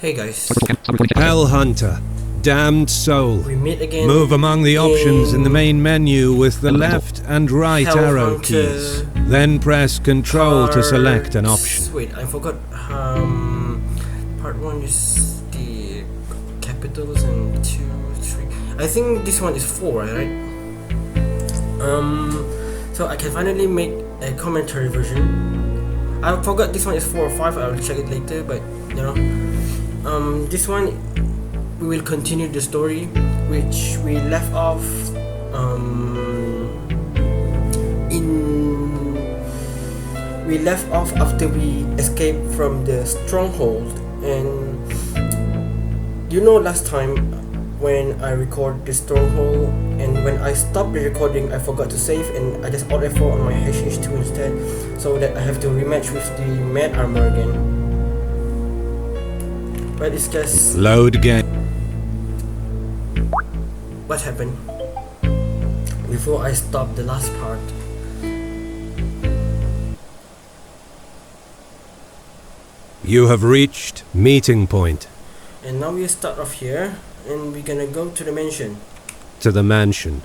Hey guys, Hell Hunter, damned soul. we meet again. Move among the options in the main menu with the left and right Hell arrow Hunter keys. Then press Control to select an option. Wait, I forgot. Part 1 is the capitals and 2, 3. I think this one is 4, right? So I can finally make a commentary version. I forgot this one is 4 or 5. I'll check it later, but you know. This one we will continue the story which we left off after we escaped from the stronghold. And you know, last time when I record the stronghold and when I stopped the recording, I forgot to save and I just alt F4 on my HH2 instead, so that I have to rematch with the mad armor again. But it's just Load game. what happened before I stopped the last part. You have reached meeting point. And now we start off here and we're gonna go to the mansion. To the mansion.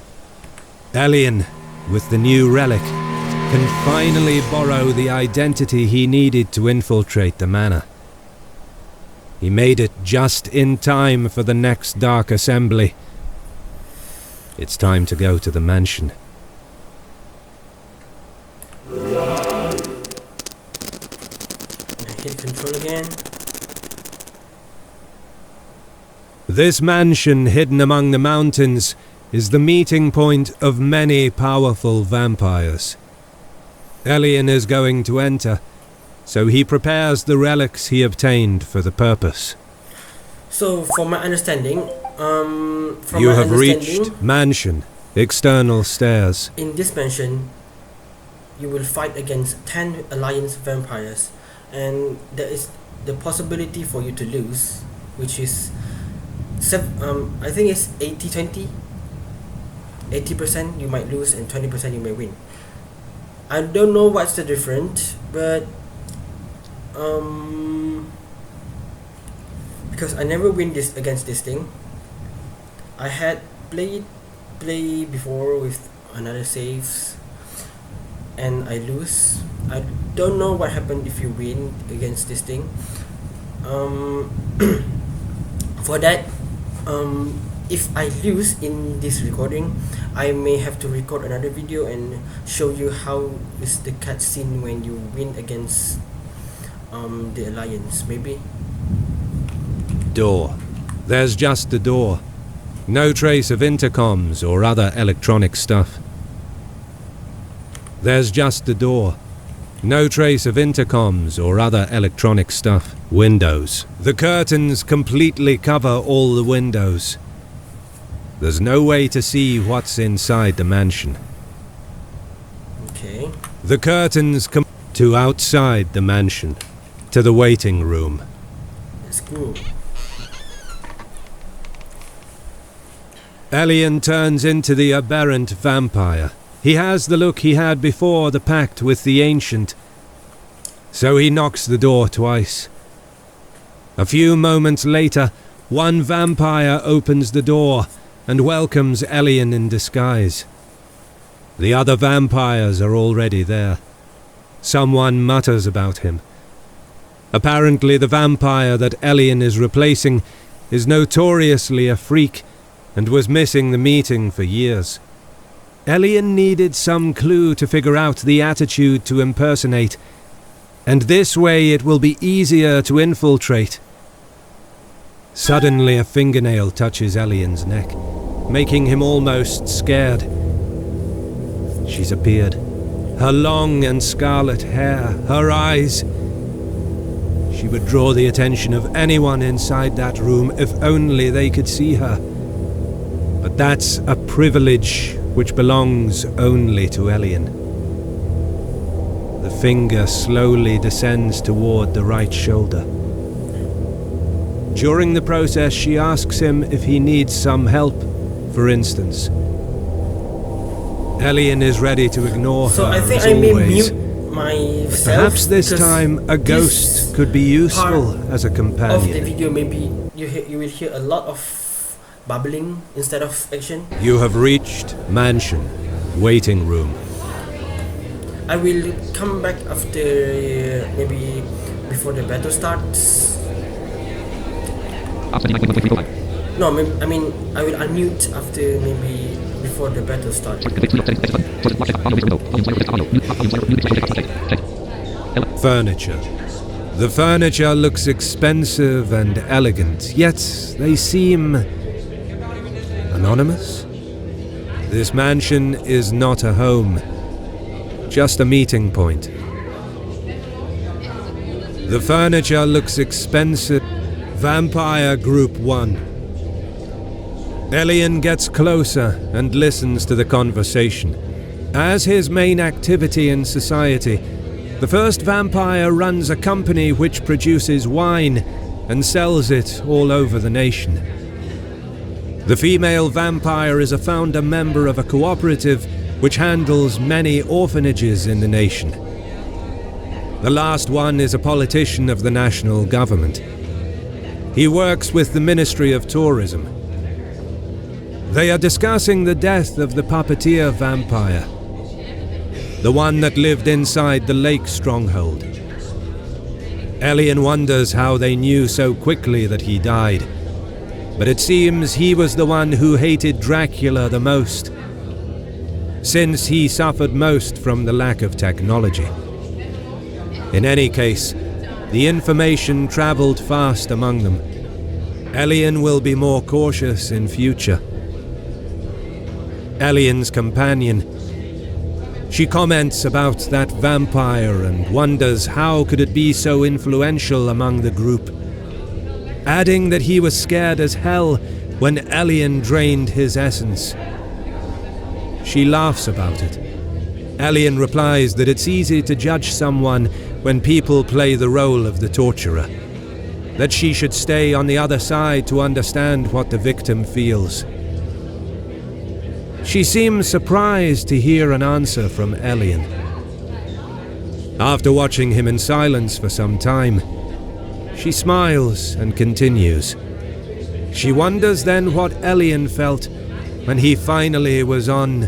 Elyon, with the new relic, can finally borrow the identity he needed to infiltrate the manor. He made it just in time for the next Dark Assembly. It's time to go to the mansion. Hit control again. This mansion hidden among the mountains is the meeting point of many powerful vampires. Elyon is going to enter, so he prepares the relics he obtained for the purpose. So from my understanding, You have reached mansion, external stairs. in this mansion you will fight against 10 alliance vampires, and there is the possibility for you to lose, which is I think it's 80-20. 80% you might lose and 20% you may win. I don't know what's the difference, but because I never win this against this thing. I had play before with another saves and I lose. I don't know what happened if you win against this thing. For that, if I lose in this recording, I may have to record another video and show you how is the cutscene when you win against the alliance, maybe. Door. There's just the door. No trace of intercoms or other electronic stuff. There's just the door. No trace of intercoms or other electronic stuff. Windows. The curtains completely cover all the windows. There's no way to see what's inside the mansion. Okay. The curtains come to outside the mansion, to the waiting room. Let's go. Elyon turns into the aberrant vampire. He has the look he had before the pact with the Ancient. So he knocks the door twice. A few moments later, one vampire opens the door and welcomes Elyon in disguise. The other vampires are already there. Someone mutters about him. Apparently the vampire that Elyon is replacing is notoriously a freak and was missing the meeting for years. Elyon needed some clue to figure out the attitude to impersonate, and this way it will be easier to infiltrate. Suddenly a fingernail touches Elyon's neck, making him almost scared. She's appeared. Her long and scarlet hair, her eyes. She would draw the attention of anyone inside that room if only they could see her. But that's a privilege which belongs only to Elyon. The finger slowly descends toward the right shoulder. During the process, she asks him if he needs some help, for instance. Elyon is ready to ignore her So I think as I may always. mute myself. Perhaps this because time a ghost could be useful part as a of the companion. video, maybe you will hear a lot of babbling instead of action. You have reached mansion, waiting room. I will come back after maybe before the battle starts. No, I mean I will unmute after maybe before the battle starts. Furniture. The furniture looks expensive and elegant, yet they seem anonymous. This mansion is not a home, just a meeting point. The furniture looks expensive. Vampire Group 1. Elyon gets closer and listens to the conversation. As his main activity in society, the first vampire runs a company which produces wine and sells it all over the nation. The female vampire is a founder member of a cooperative which handles many orphanages in the nation. The last one is a politician of the national government. He works with the Ministry of Tourism. They are discussing the death of the puppeteer vampire, the one that lived inside the lake stronghold. Elyon wonders how they knew so quickly that he died, but it seems he was the one who hated Dracula the most, since he suffered most from the lack of technology. In any case, the information traveled fast among them. Elyon will be more cautious in future. Elyon's companion. She comments about that vampire and wonders how could it be so influential among the group, adding that he was scared as hell when Elyon drained his essence. She laughs about it. Elyon replies that it's easy to judge someone when people play the role of the torturer, that she should stay on the other side to understand what the victim feels. She seems surprised to hear an answer from Elyon. After watching him in silence for some time, she smiles and continues. She wonders then what Elyon felt when he finally was on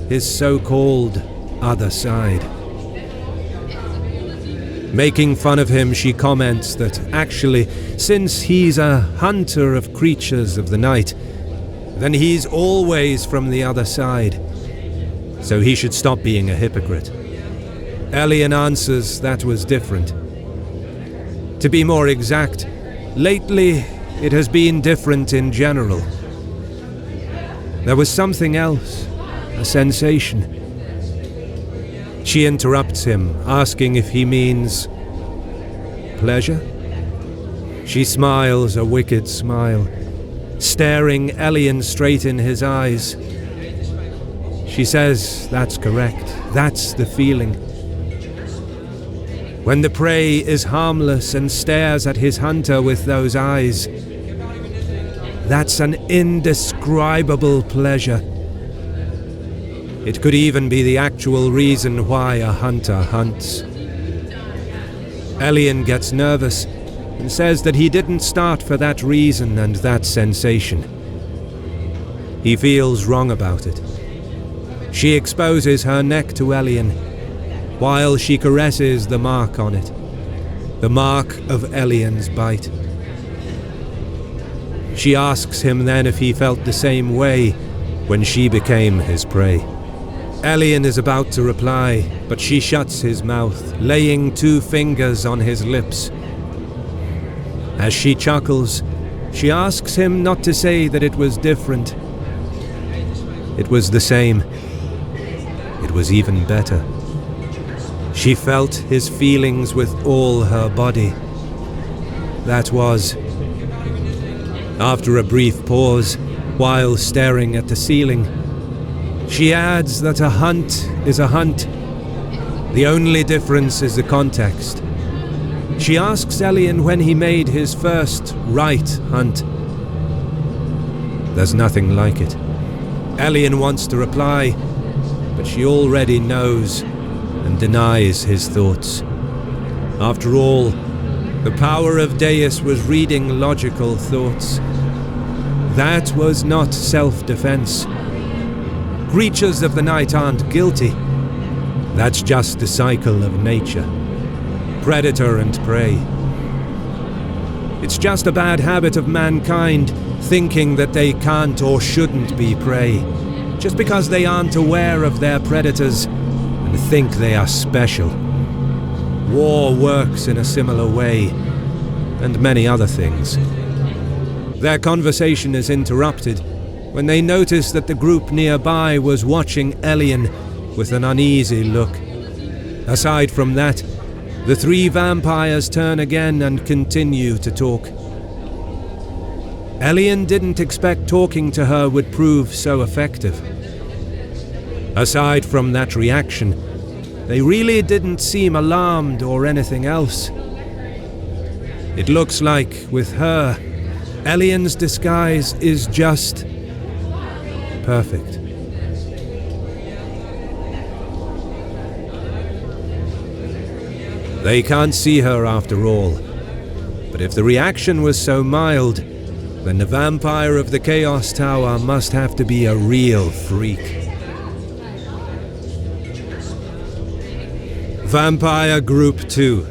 his so-called other side. Making fun of him, she comments that actually, since he's a hunter of creatures of the night, then he's always from the other side, so he should stop being a hypocrite. Elyon answers that was different. To be more exact, lately it has been different in general. There was something else, a sensation. She interrupts him, asking if he means pleasure. She smiles a wicked smile, staring Elyon straight in his eyes. She says that's correct, that's the feeling. When the prey is harmless and stares at his hunter with those eyes, that's an indescribable pleasure. It could even be the actual reason why a hunter hunts. Elyon gets nervous and says that he didn't start for that reason and that sensation. He feels wrong about it. She exposes her neck to Elyon, while she caresses the mark on it, the mark of Elyon's bite. She asks him then if he felt the same way when she became his prey. Elyon is about to reply, but she shuts his mouth, laying 2 fingers on his lips. As she chuckles, she asks him not to say that it was different. It was the same. It was even better. She felt his feelings with all her body. That was. After a brief pause, while staring at the ceiling, she adds that a hunt is a hunt. The only difference is the context. She asks Elyon when he made his first right hunt. There's nothing like it. Elyon wants to reply, but she already knows and denies his thoughts. After all, The power of Deus was reading logical thoughts. That was not self-defense. Creatures of the night aren't guilty. That's just the cycle of nature. Predator and prey. It's just a bad habit of mankind thinking that they can't or shouldn't be prey, just because they aren't aware of their predators and think they are special. War works in a similar way, and many other things. Their conversation is interrupted when they notice that the group nearby was watching Elyon with an uneasy look. Aside from that, the three vampires turn again and continue to talk. Elyon didn't expect talking to her would prove so effective. Aside from that reaction, they really didn't seem alarmed or anything else. It looks like, with her, Elyon's disguise is just perfect. They can't see her after all, but if the reaction was so mild, then the vampire of the Chaos Tower must have to be a real freak. Vampire Group 2.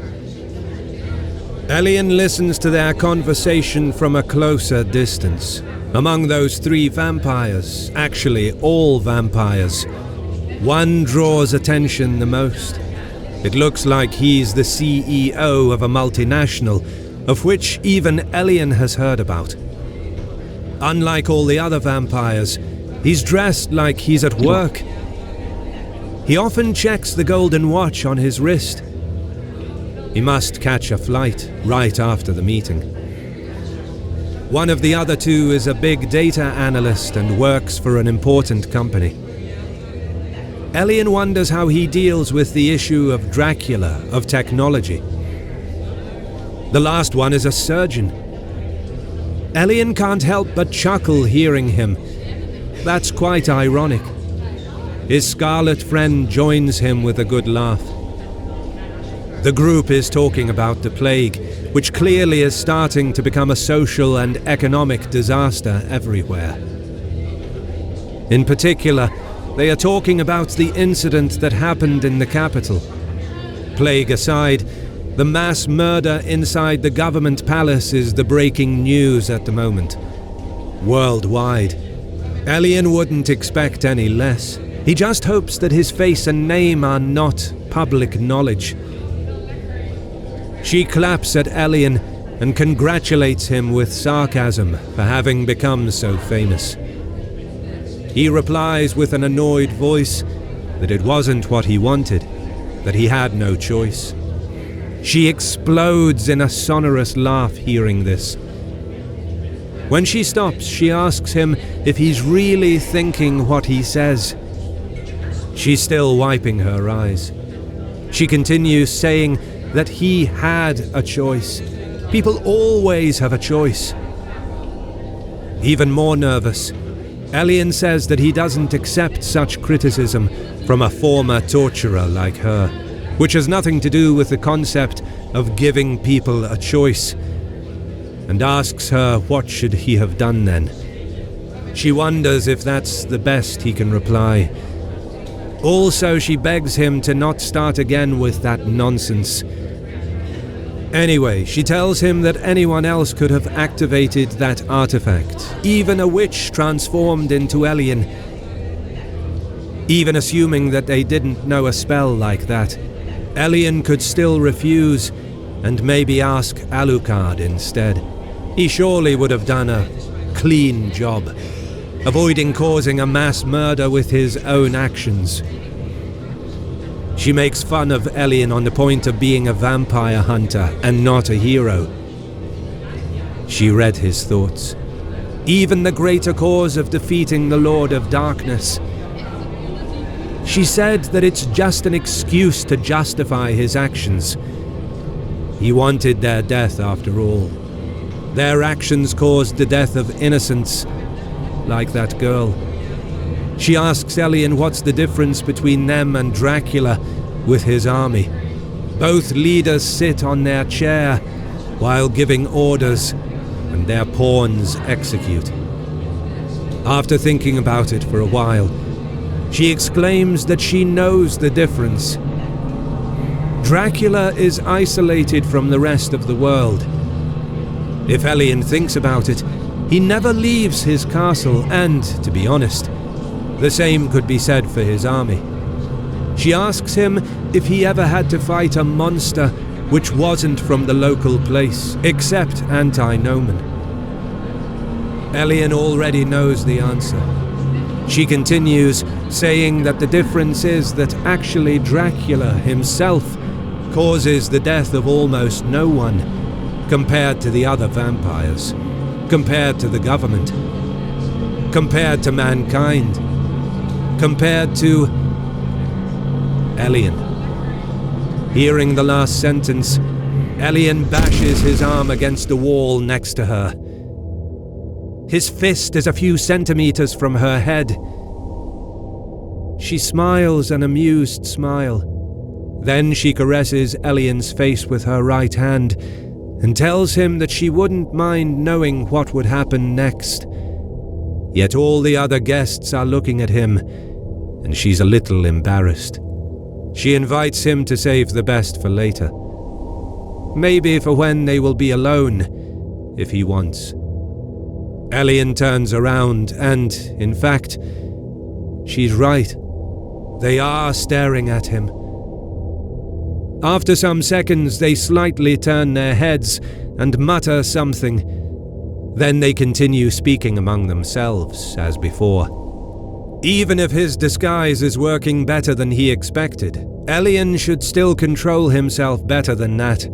Elyon listens to their conversation from a closer distance. Among those three vampires, actually all vampires, one draws attention the most. It looks like he's the CEO of a multinational, of which even Elyon has heard about. Unlike all the other vampires, he's dressed like he's at work. He often checks the golden watch on his wrist. He must catch a flight right after the meeting. One of the other two is a big data analyst and works for an important company. Elyon wonders how he deals with the issue of Dracula, of technology. The last one is a surgeon. Elyon can't help but chuckle hearing him. That's quite ironic. His scarlet friend joins him with a good laugh. The group is talking about the plague, which clearly is starting to become a social and economic disaster everywhere. In particular, they are talking about the incident that happened in the capital. Plague aside, the mass murder inside the government palace is the breaking news at the moment. Worldwide. Elyon wouldn't expect any less. He just hopes that his face and name are not public knowledge. She claps at Elyon and congratulates him with sarcasm for having become so famous. He replies with an annoyed voice that it wasn't what he wanted, that he had no choice. She explodes in a sonorous laugh hearing this. When she stops, she asks him if he's really thinking what he says. She's still wiping her eyes. She continues saying that he had a choice. People always have a choice. Even more nervous, Elyon says that he doesn't accept such criticism from a former torturer like her, which has nothing to do with the concept of giving people a choice, and asks her what should he have done then. She wonders if that's the best he can reply. Also, she begs him to not start again with that nonsense. Anyway, she tells him that anyone else could have activated that artifact, even a witch transformed into Elyon. Even assuming that they didn't know a spell like that, Elyon could still refuse and maybe ask Alucard instead. He surely would have done a clean job, avoiding causing a mass murder with his own actions. She makes fun of Elyon on the point of being a vampire hunter and not a hero. She read his thoughts. Even the greater cause of defeating the Lord of Darkness. She said that it's just an excuse to justify his actions. He wanted their death after all. Their actions caused the death of innocents, like that girl. She asks Elyon what's the difference between them and Dracula with his army. Both leaders sit on their chair while giving orders, and their pawns execute. After thinking about it for a while, she exclaims that she knows the difference. Dracula is isolated from the rest of the world. If Elyon thinks about it, he never leaves his castle, and, to be honest, the same could be said for his army. She asks him if he ever had to fight a monster which wasn't from the local place, except anti-Nomen. Elyon already knows the answer. She continues, saying that the difference is that actually Dracula himself causes the death of almost no one, compared to the other vampires, compared to the government, compared to mankind, compared to Elyon. Hearing the last sentence, Elyon bashes his arm against the wall next to her. His fist is a few centimeters from her head. She smiles an amused smile. Then she caresses Elyon's face with her right hand and tells him that she wouldn't mind knowing what would happen next. Yet all the other guests are looking at him, and she's a little embarrassed. She invites him to save the best for later. Maybe for when they will be alone, if he wants. Elyon turns around and, in fact, she's right. They are staring at him. After some seconds, they slightly turn their heads and mutter something. Then they continue speaking among themselves, as before. Even if his disguise is working better than he expected, Elyon should still control himself better than that.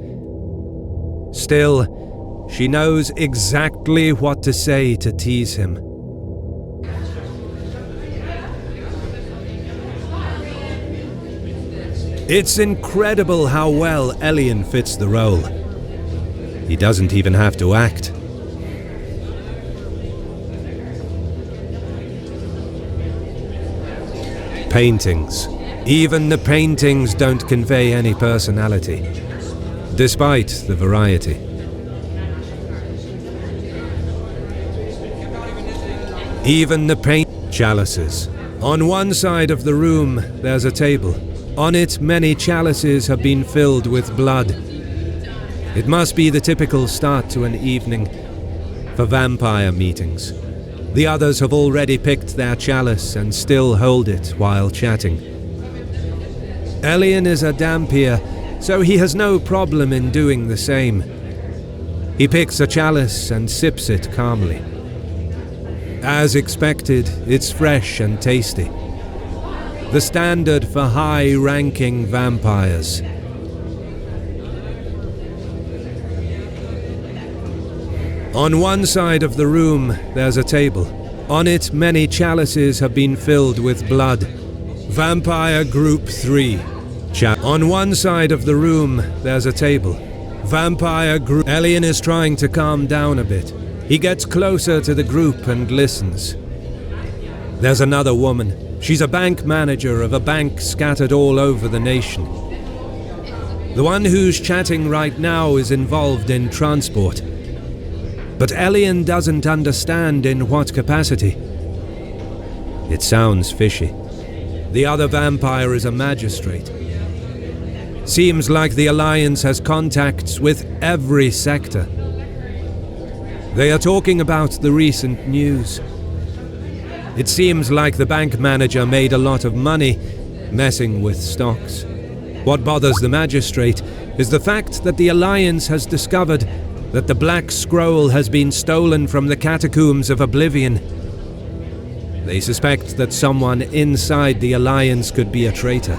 Still, she knows exactly what to say to tease him. It's incredible how well Elyon fits the role. He doesn't even have to act. Paintings. Even the paintings don't convey any personality, despite the variety. Even the chalices. On one side of the room, there's a table. On it, many chalices have been filled with blood. It must be the typical start to an evening for vampire meetings. The others have already picked their chalice and still hold it while chatting. Elyon is a dhampir, so he has no problem in doing the same. He picks a chalice and sips it calmly. As expected, it's fresh and tasty. The standard for high-ranking vampires. On one side of the room, there's a table. On it, many chalices have been filled with blood. Vampire Group 3. On one side of the room, there's a table. Vampire Group. Elyon is trying to calm down a bit. He gets closer to the group and listens. There's another woman. She's a bank manager of a bank scattered all over the nation. The one who's chatting right now is involved in transport. But Elyon doesn't understand in what capacity. It sounds fishy. The other vampire is a magistrate. Seems like the Alliance has contacts with every sector. They are talking about the recent news. It seems like the bank manager made a lot of money messing with stocks. What bothers the magistrate is the fact that the Alliance has discovered that the Black Scroll has been stolen from the catacombs of Oblivion. They suspect that someone inside the Alliance could be a traitor.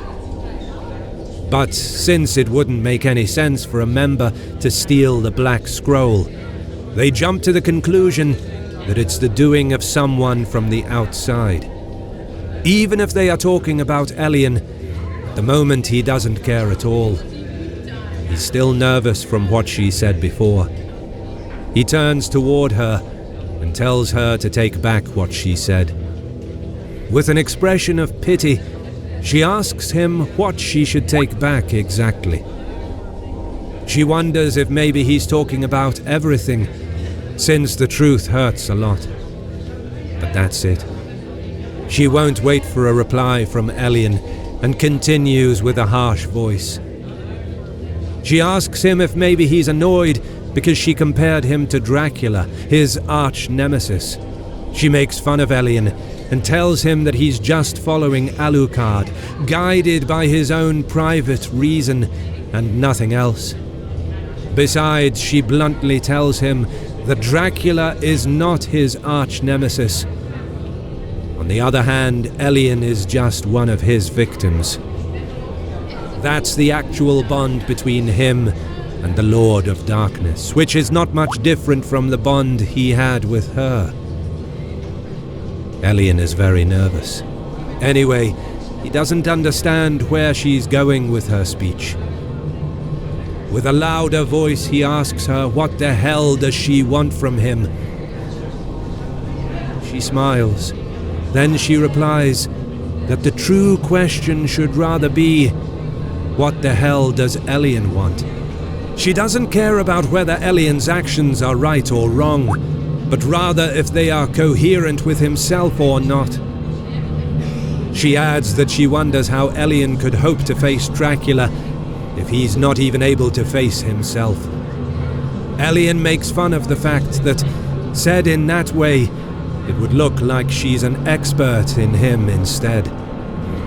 But since it wouldn't make any sense for a member to steal the Black Scroll, they jump to the conclusion that it's the doing of someone from the outside. Even if they are talking about Elyon, at the moment he doesn't care at all. He's still nervous from what she said before. He turns toward her and tells her to take back what she said. With an expression of pity, she asks him what she should take back exactly. She wonders if maybe he's talking about everything, since the truth hurts a lot. But that's it. She won't wait for a reply from Elyon and continues with a harsh voice. She asks him if maybe he's annoyed because she compared him to Dracula, his arch nemesis. She makes fun of Elyon and tells him that he's just following Alucard, guided by his own private reason and nothing else. Besides, she bluntly tells him that Dracula is not his arch nemesis. On the other hand, Elyon is just one of his victims. That's the actual bond between him and the Lord of Darkness, which is not much different from the bond he had with her. Elyon is very nervous. Anyway, he doesn't understand where she's going with her speech. With a louder voice, he asks her what the hell does she want from him. She smiles. Then she replies that the true question should rather be, what the hell does Elyon want? She doesn't care about whether Elyon's actions are right or wrong, but rather if they are coherent with himself or not. She adds that she wonders how Elyon could hope to face Dracula if he's not even able to face himself. Elyon makes fun of the fact that, said in that way, it would look like she's an expert in him instead.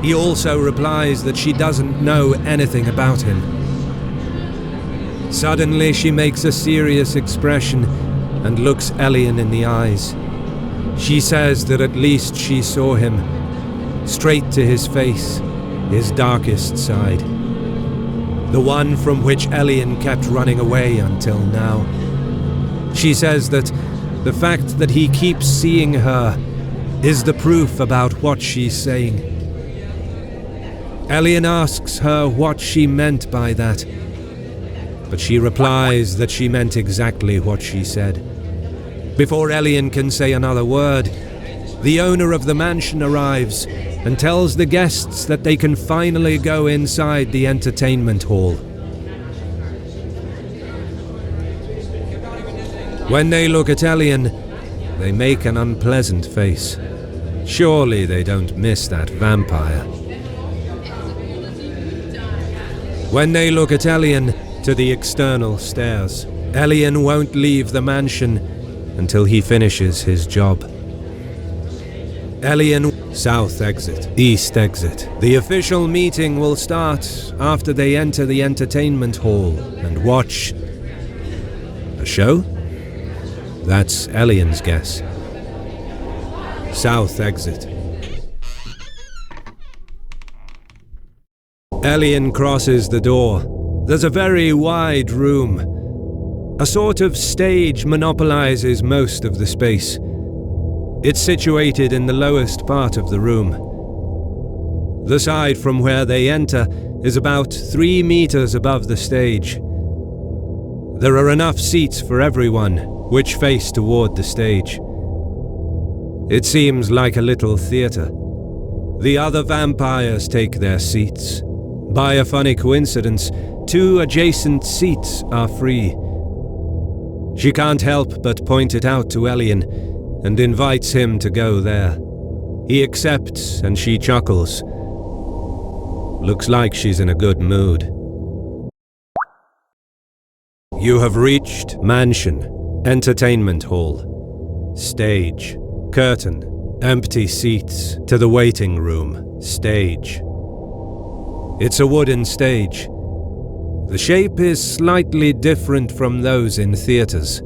He also replies that she doesn't know anything about him. Suddenly she makes a serious expression and looks Elyon in the eyes. She says that at least she saw him, straight to his face, his darkest side. The one from which Elyon kept running away until now. She says that the fact that he keeps seeing her is the proof about what she's saying. Elyon asks her what she meant by that, but she replies that she meant exactly what she said. Before Elyon can say another word, the owner of the mansion arrives and tells the guests that they can finally go inside the entertainment hall. When they look at Elyon, they make an unpleasant face. Surely they don't miss that vampire. When they look at Elyon, to the external stairs, Elyon won't leave the mansion until he finishes his job. Elyon, south exit, east exit. The official meeting will start after they enter the entertainment hall and watch a show? That's Elyon's guess. South exit. Elyon crosses the door. There's a very wide room. A sort of stage monopolizes most of the space. It's situated in the lowest part of the room. The side from where they enter is about 3 meters above the stage. There are enough seats for everyone, which face toward the stage. It seems like a little theater. The other vampires take their seats. By a funny coincidence, 2 adjacent seats are free. She can't help but point it out to Elyon and invites him to go there. He accepts and she chuckles. Looks like she's in a good mood. You have reached mansion, entertainment hall, stage, curtain, empty seats to the waiting room, stage. It's a wooden stage. The shape is slightly different from those in theaters.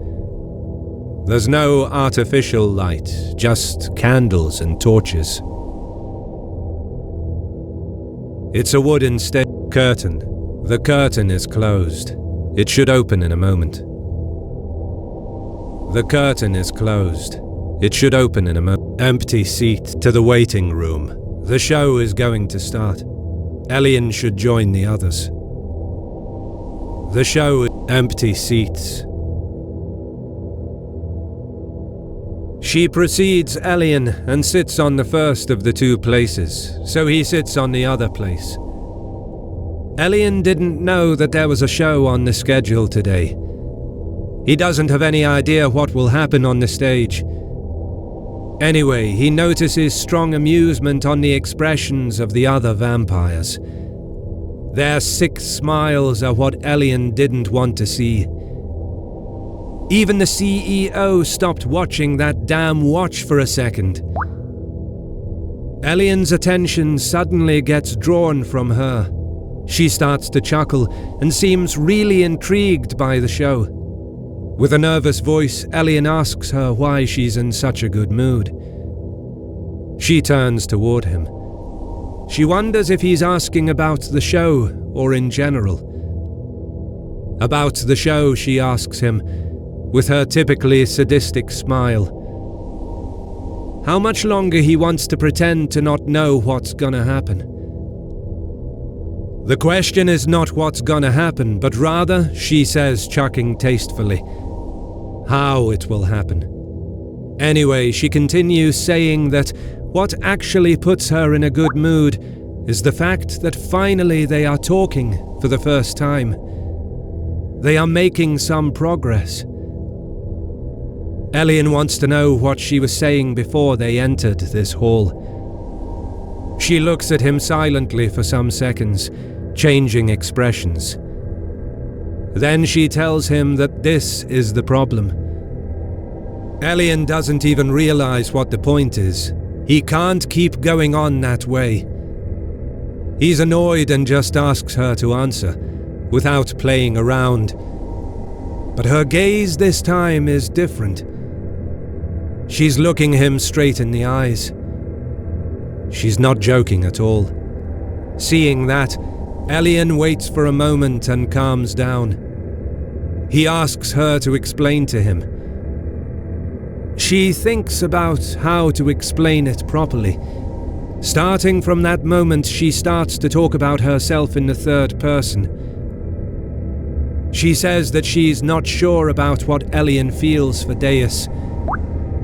There's no artificial light, just candles and torches. It's a wooden curtain. The curtain is closed. It should open in a moment. The curtain is closed. It should open in a moment. Empty seat to the waiting room. The show is going to start. Elyon should join the others. The show, empty seats. She precedes Elyon and sits on the first of the 2 places, so he sits on the other place. Elyon didn't know that there was a show on the schedule today. He doesn't have any idea what will happen on the stage. Anyway, he notices strong amusement on the expressions of the other vampires. Their sick smiles are what Elyon didn't want to see. Even the CEO stopped watching that damn watch for a second. Elyon's attention suddenly gets drawn from her. She starts to chuckle and seems really intrigued by the show. With a nervous voice, Elyon asks her why she's in such a good mood. She turns toward him. She wonders if he's asking about the show or in general. About the show, she asks him, with her typically sadistic smile. How much longer he wants to pretend to not know what's gonna happen. The question is not what's gonna happen, but rather, she says, chuckling tastefully, how it will happen. Anyway, she continues saying that what actually puts her in a good mood is the fact that finally they are talking for the first time. They are making some progress. Elyon wants to know what she was saying before they entered this hall. She looks at him silently for some seconds, changing expressions. Then she tells him that this is the problem. Elyon doesn't even realize what the point is. He can't keep going on that way. He's annoyed and just asks her to answer, without playing around. But her gaze this time is different. She's looking him straight in the eyes. She's not joking at all. Seeing that, Elyon waits for a moment and calms down. He asks her to explain to him. She thinks about how to explain it properly. Starting from that moment, she starts to talk about herself in the third person. She says that she's not sure about what Elyon feels for Deus,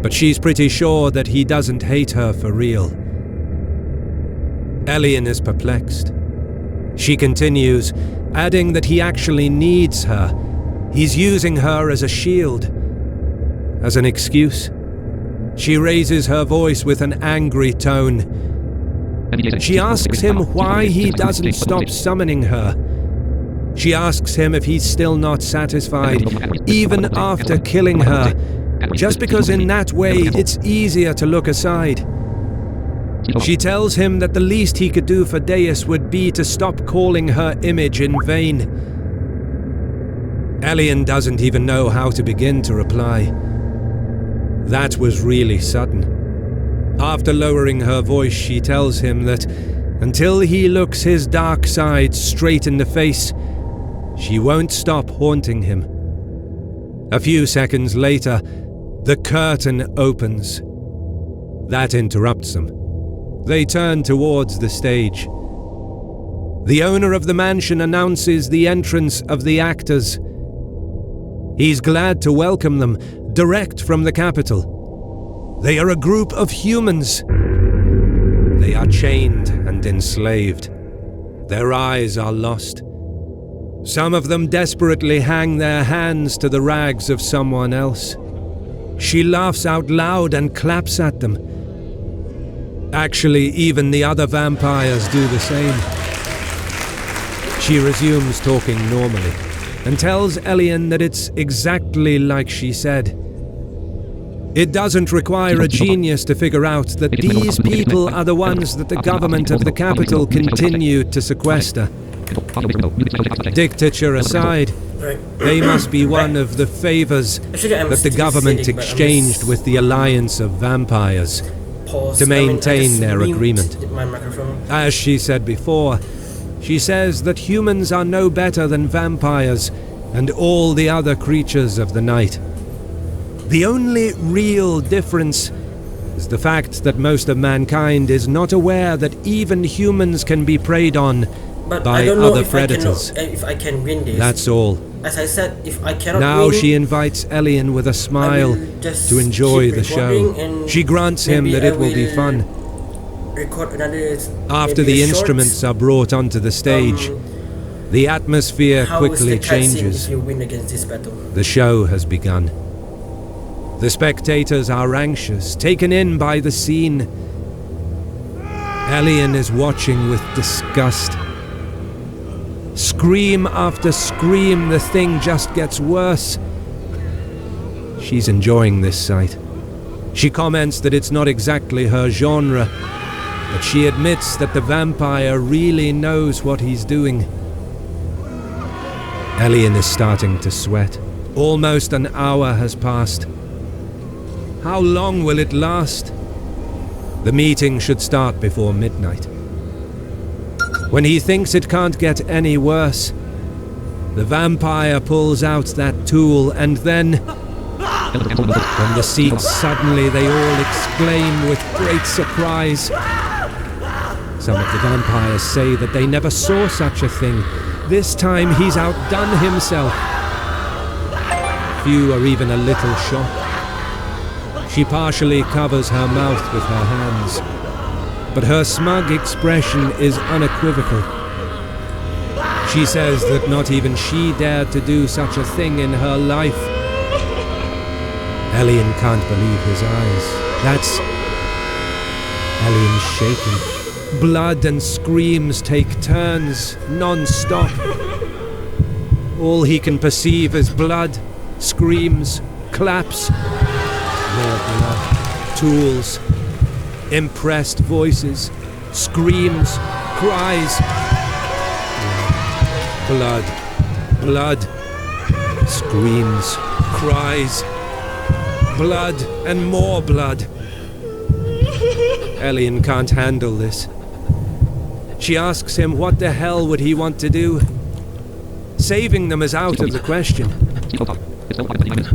but she's pretty sure that he doesn't hate her for real. Elyon is perplexed. She continues, adding that he actually needs her. He's using her as a shield, as an excuse. She raises her voice with an angry tone. She asks him why he doesn't stop summoning her. She asks him if he's still not satisfied, even after killing her, just because in that way it's easier to look aside. She tells him that the least he could do for Deus would be to stop calling her image in vain. Elyon doesn't even know how to begin to reply. That was really sudden. After lowering her voice, she tells him that until he looks his dark side straight in the face, she won't stop haunting him. A few seconds later, the curtain opens. That interrupts them. They turn towards the stage. The owner of the mansion announces the entrance of the actors. He's glad to welcome them, direct from the capital. They are a group of humans. They are chained and enslaved. Their eyes are lost. Some of them desperately hang their hands to the rags of someone else. She laughs out loud and claps at them. Actually, even the other vampires do the same. She resumes talking normally and tells Elyon that it's exactly like she said. It doesn't require a genius to figure out that these people are the ones that the government of the capital continued to sequester. Dictature aside, they must be one of the favors that the government exchanged with the alliance of vampires to maintain their agreement. As she said before, she says that humans are no better than vampires and all the other creatures of the night. The only real difference is the fact that most of mankind is not aware that even humans can be preyed on by other predators. If I can win this. That's all. As I said, if I cannot now win, she invites Elyon with a smile to enjoy the show. She grants him that it will be fun. Record another, after the instruments are brought onto the stage, The atmosphere How quickly is the cutscene changes. if you win against this battle? The show has begun. The spectators are anxious, taken in by the scene. Elyon is watching with disgust. Scream after scream, the thing just gets worse. She's enjoying this sight. She comments that it's not exactly her genre, but she admits that the vampire really knows what he's doing. Elyon is starting to sweat. Almost an hour has passed. How long will it last? The meeting should start before midnight. When he thinks it can't get any worse, the vampire pulls out that tool, and then, from the seats, suddenly they all exclaim with great surprise. Some of the vampires say that they never saw such a thing. This time he's outdone himself. Few are even a little shocked. She partially covers her mouth with her hands, but her smug expression is unequivocal. She says that not even she dared to do such a thing in her life. Elyon can't believe his eyes. That's Elyon shaking. Blood and screams take turns, non-stop. All he can perceive is blood, screams, claps, more blood, tools, impressed voices, screams, cries. Blood, blood, screams, cries, blood and more blood. Elyon can't handle this. She asks him what the hell would he want to do. Saving them is out of the question.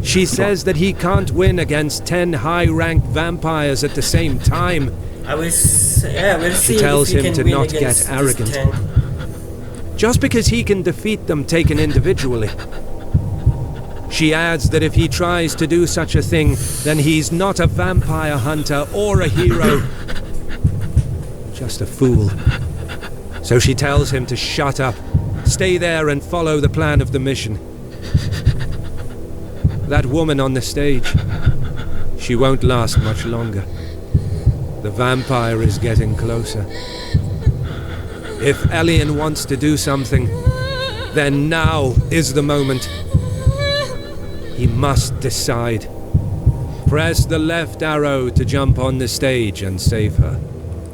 She says that he can't win against 10 high-ranked vampires at the same time. We'll see. She tells him to not get arrogant. Just because he can defeat them taken individually. She adds that if he tries to do such a thing, then he's not a vampire hunter or a hero. Just a fool. So she tells him to shut up, stay there and follow the plan of the mission. That woman on the stage, she won't last much longer. The vampire is getting closer. If Elyon wants to do something, then now is the moment. He must decide. Press the left arrow to jump on the stage and save her.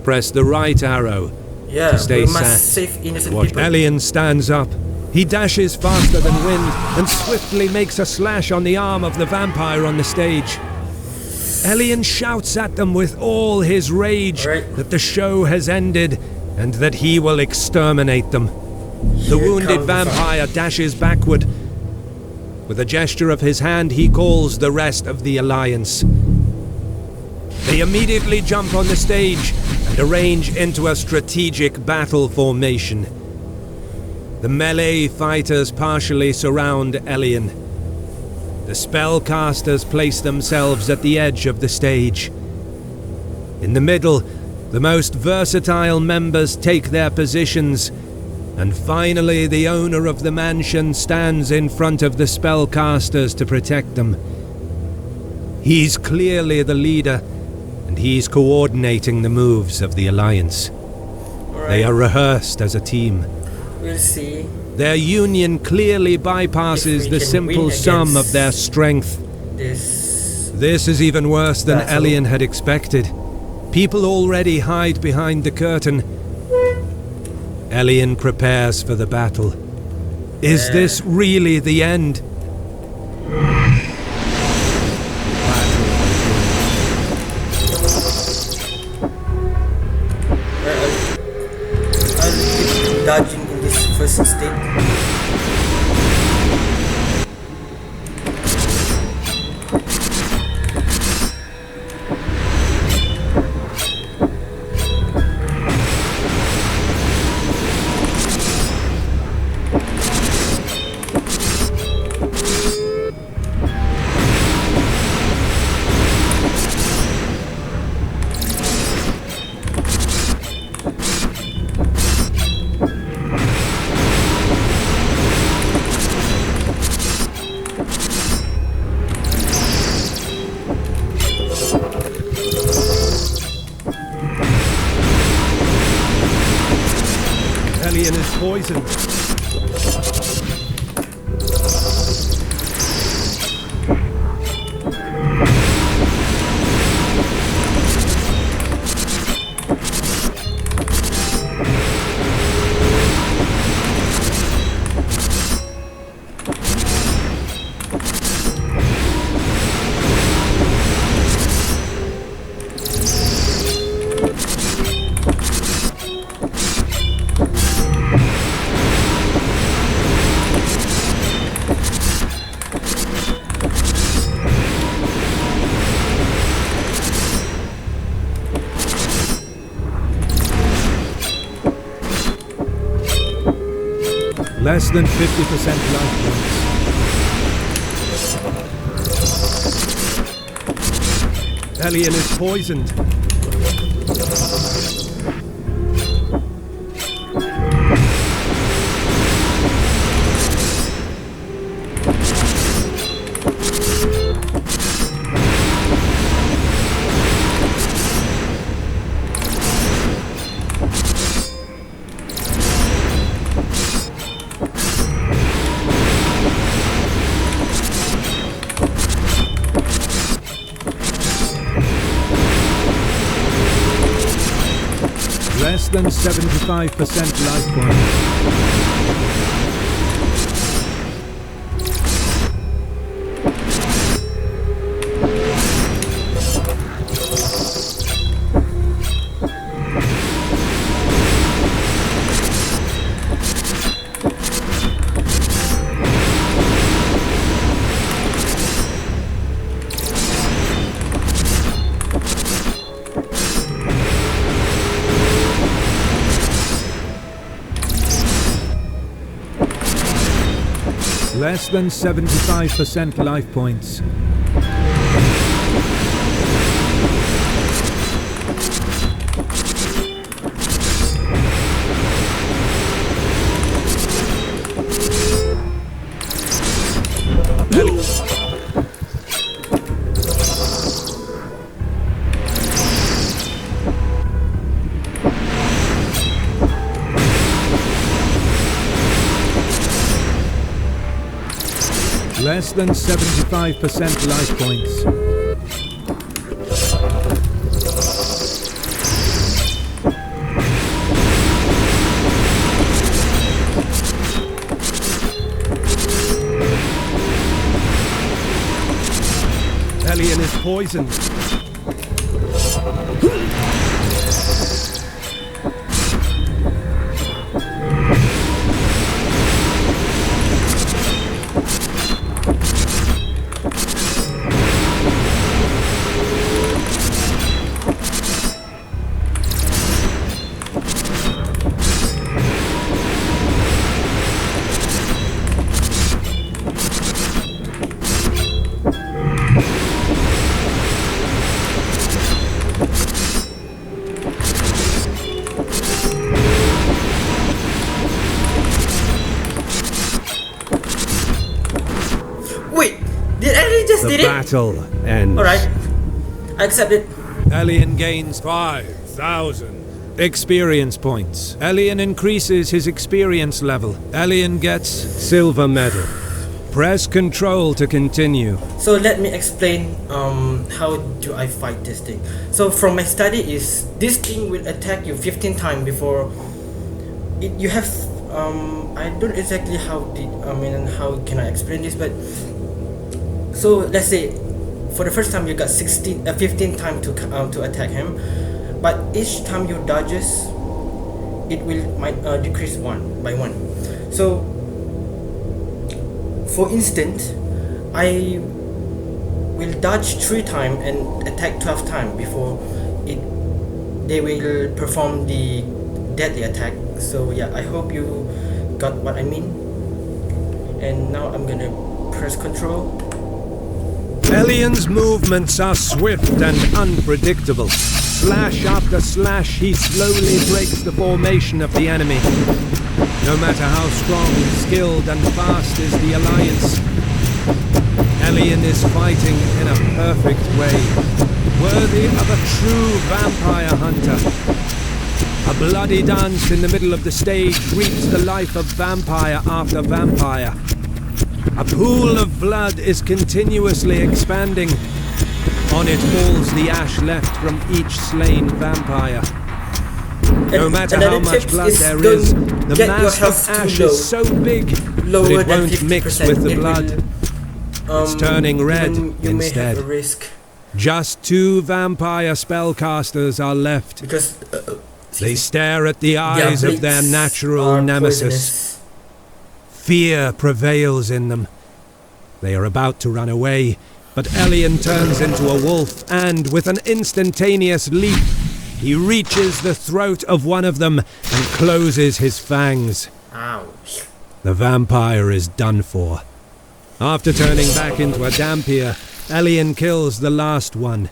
Press the right arrow to stay sat. Watch. Elyon stands up. He dashes faster than wind and swiftly makes a slash on the arm of the vampire on the stage. Elyon shouts at them with all his rage that the show has ended and that he will exterminate them. The wounded vampire dashes backward. With a gesture of his hand, he calls the rest of the Alliance. They immediately jump on the stage and arrange into a strategic battle formation. The melee fighters partially surround Elyon. The spellcasters place themselves at the edge of the stage. In the middle, the most versatile members take their positions, and finally the owner of the mansion stands in front of the spellcasters to protect them. He's clearly the leader, and he's coordinating the moves of the Alliance. They are rehearsed as a team. We'll see. Their union clearly bypasses the simple sum of their strength. This is even worse than Elyon had expected. People already hide behind the curtain. Elyon prepares for the battle. Is this really the end? I'll keep dodging in this first state. poisoned. Less than 50% life points. Elyon is poisoned. Less than 75% life points. Less than 75% life points. Less than 75% life points. Elyon is poisoned. The battle ends. Alright, I accept it. Elyon gains 5,000 experience points. Elyon increases his experience level. Elyon gets silver medal. Press Control to continue. So let me explain how do I fight this thing. So from my study is this thing will attack you 15 times before you have I don't exactly how can I explain this, but so let's say for the first time you got 15 times to attack him, but each time you dodges it might decrease by one. So for instance, I will dodge 3 times and attack 12 times before they will perform the deadly attack. So yeah, I hope you got what I mean. And now I'm gonna press Control. Elyon's movements are swift and unpredictable. Slash after slash, he slowly breaks the formation of the enemy. No matter how strong, skilled and fast is the alliance, Elyon is fighting in a perfect way, worthy of a true vampire hunter. A bloody dance in the middle of the stage reaps the life of vampire after vampire. A pool of blood is continuously expanding. On it falls the ash left from each slain vampire. No matter how much blood there is, the mass of ash is so big that it won't mix with the blood. It's turning red instead. Just 2 vampire spellcasters are left. Because they stare at the eyes of their natural nemesis. Fear prevails in them. They are about to run away, but Elyon turns into a wolf and, with an instantaneous leap, he reaches the throat of one of them and closes his fangs. Ouch. The vampire is done for. After turning back into a dhampir, Elyon kills the last one.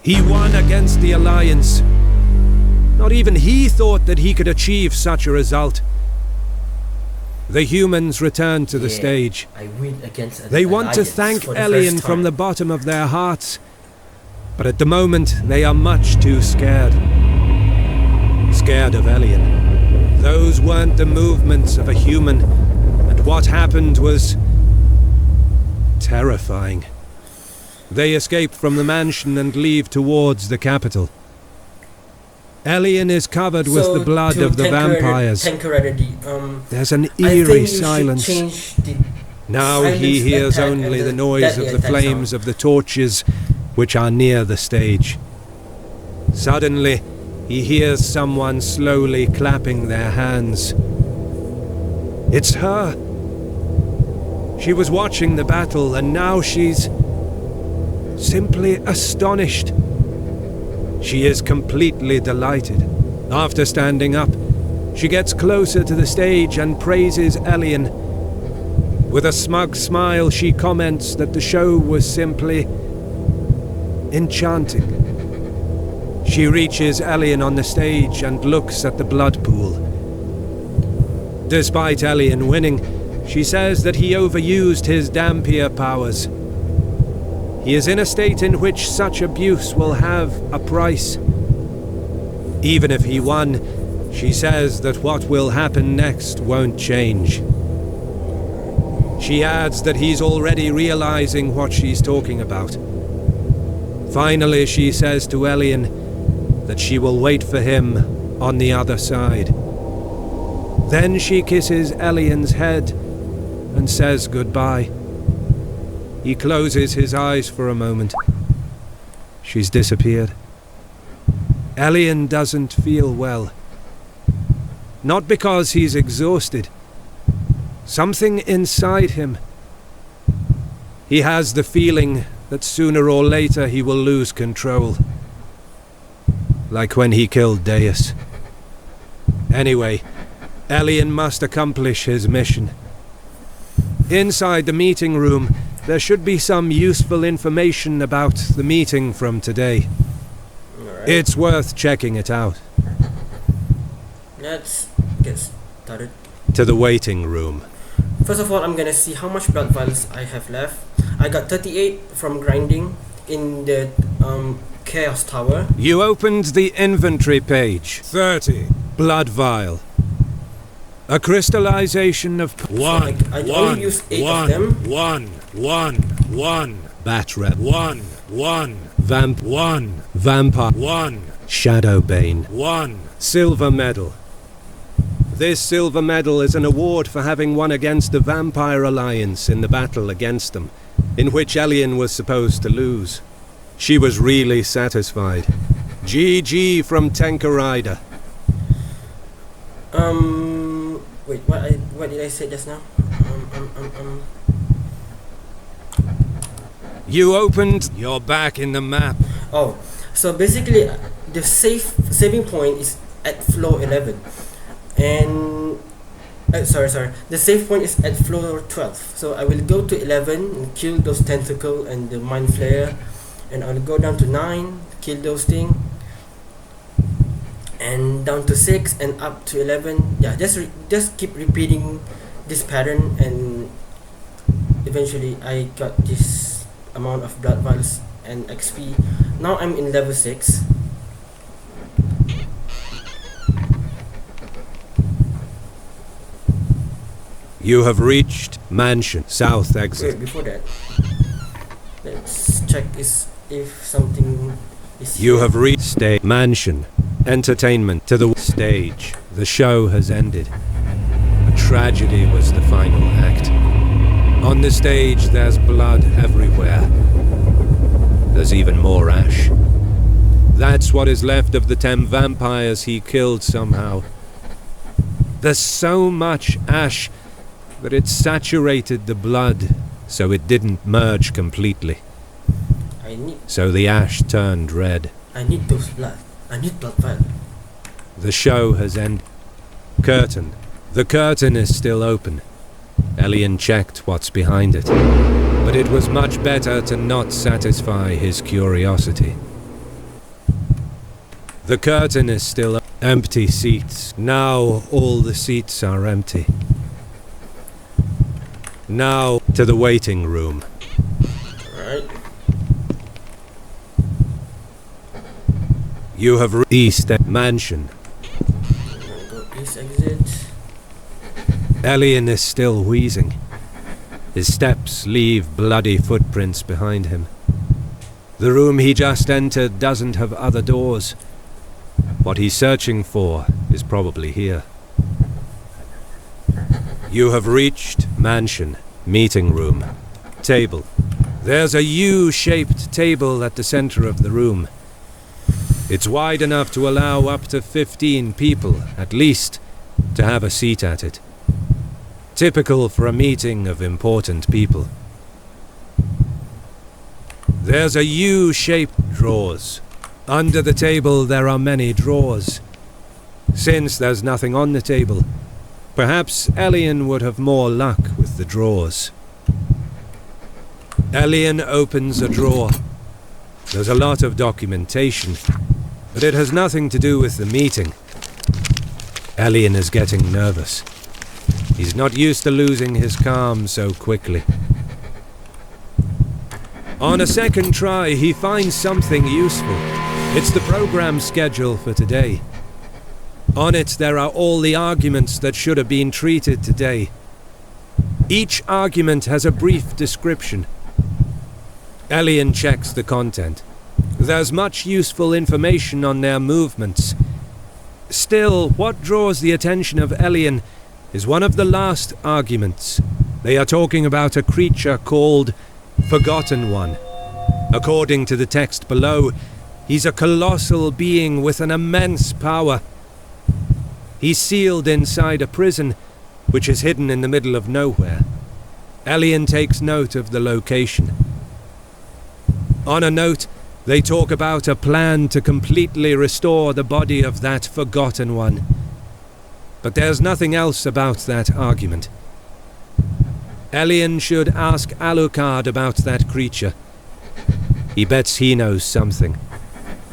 He won against the Alliance. Not even he thought that he could achieve such a result. The humans return to the stage. I win against they want to thank Elyon from the bottom of their hearts, but at the moment they are much too scared. Scared of Elyon. Those weren't the movements of a human, and what happened was terrifying. They escape from the mansion and leave towards the capital. Elyon is covered with the blood of the vampires. There's an eerie silence. Now he hears only the noise of the flames of the torches which are near the stage. Suddenly, he hears someone slowly clapping their hands. It's her. She was watching the battle and now she's simply astonished. She is completely delighted. After standing up, she gets closer to the stage and praises Elyon. With a smug smile, she comments that the show was simply enchanting. She reaches Elyon on the stage and looks at the blood pool. Despite Elyon winning, she says that he overused his dhampir powers. He is in a state in which such abuse will have a price. Even if he won, she says that what will happen next won't change. She adds that he's already realizing what she's talking about. Finally, she says to Elyon that she will wait for him on the other side. Then she kisses Elyon's head and says goodbye. He closes his eyes for a moment. She's disappeared. Elyon doesn't feel well. Not because he's exhausted. Something inside him. He has the feeling that sooner or later he will lose control. Like when he killed Deus. Anyway, Elyon must accomplish his mission. Inside the meeting room, there should be some useful information about the meeting from today. Alright. It's worth checking it out. Let's get started. To the waiting room. First of all, I'm gonna see how much blood vials I have left. I got 38 from grinding in the Chaos Tower. You opened the inventory page. 30. Blood vial. A crystallization of I only used 8 of them. One. Bat red. One. Vamp. One. Vampire. One. Shadowbane. One. Silver medal. This silver medal is an award for having won against the Vampire Alliance in the battle against them, in which Elyon was supposed to lose. She was really satisfied. GG from Tenkarida. Wait, what did I say just now? You opened. You're back in the map. Oh, so basically, the saving point is at floor 11, and sorry, the save point is at floor 12. So I will go to 11 and kill those tentacle and the mind flayer, and I'll go down to 9, kill those things. And down to 6 and up to 11. Yeah, just keep repeating this pattern, and eventually I got this amount of blood vials and XP. Now I'm in level 6. You have reached mansion, south exit. Wait, before that, let's check if something is You here. have reached mansion, entertainment to the stage. The show has ended. A tragedy was the final act. On the stage, there's blood everywhere. There's even more ash. That's what is left of the 10 vampires he killed somehow. There's so much ash that it saturated the blood, so it didn't merge completely. So the ash turned red. I need those blood. I need blood vial. The show has ended. Curtain. The curtain is still open. Elyon checked what's behind it, but it was much better to not satisfy his curiosity. The curtain is still empty seats. Now all the seats are empty. Now to the waiting room. Alright. You have reached East Mansion. Go east exit. Elyon is still wheezing. His steps leave bloody footprints behind him. The room he just entered doesn't have other doors. What he's searching for is probably here. You have reached mansion, meeting room, table. There's a U-shaped table at the center of the room. It's wide enough to allow up to 15 people, at least, to have a seat at it. Typical for a meeting of important people. There's a U-shaped drawers. Under the table there are many drawers. Since there's nothing on the table, perhaps Elyon would have more luck with the drawers. Elyon opens a drawer. There's a lot of documentation, but it has nothing to do with the meeting. Elyon is getting nervous. He's not used to losing his calm so quickly. On a second try, he finds something useful. It's the program schedule for today. On it there are all the arguments that should have been treated today. Each argument has a brief description. Elyon checks the content. There's much useful information on their movements. Still, what draws the attention of Elyon is one of the last arguments. They are talking about a creature called Forgotten One. According to the text below, he's a colossal being with an immense power. He's sealed inside a prison, which is hidden in the middle of nowhere. Elyon takes note of the location. On a note, they talk about a plan to completely restore the body of that Forgotten One. But there's nothing else about that argument. Elyon should ask Alucard about that creature. He bets he knows something.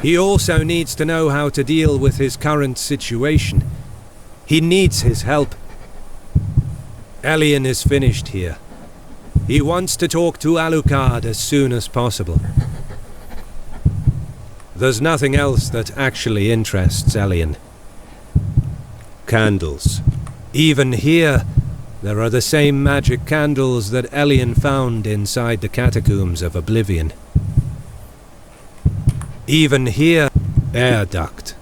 He also needs to know how to deal with his current situation. He needs his help. Elyon is finished here. He wants to talk to Alucard as soon as possible. There's nothing else that actually interests Elyon. Candles. Even here, there are the same magic candles that Elyon found inside the catacombs of Oblivion. Even here, air duct.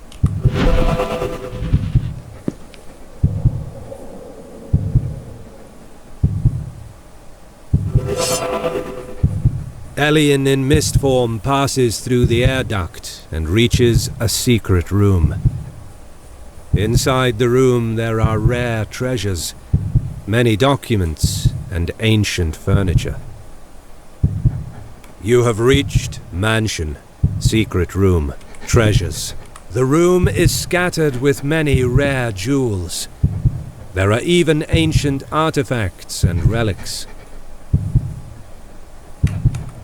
Elyon in mist form passes through the air duct and reaches a secret room. Inside the room there are rare treasures, many documents, and ancient furniture. You have reached mansion, secret room, treasures. The room is scattered with many rare jewels. There are even ancient artifacts and relics.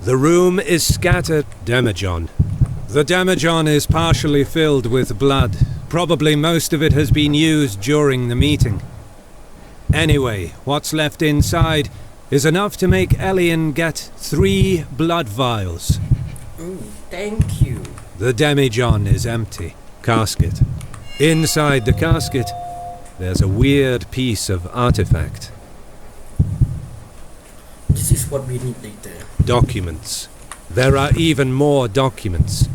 The room is scattered. Demijohn. The demijohn is partially filled with blood. Probably most of it has been used during the meeting. Anyway, what's left inside is enough to make Elyon get 3 blood vials. Ooh, thank you. The demijohn is empty. Casket. Inside the casket, there's a weird piece of artifact. This is what we need later. Documents. There are even more documents.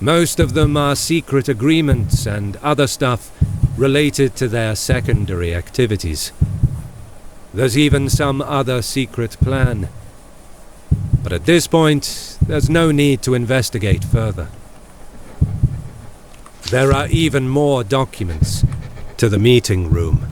Most of them are secret agreements and other stuff related to their secondary activities. There's even some other secret plan. But at this point, there's no need to investigate further. There are even more documents. To the meeting room.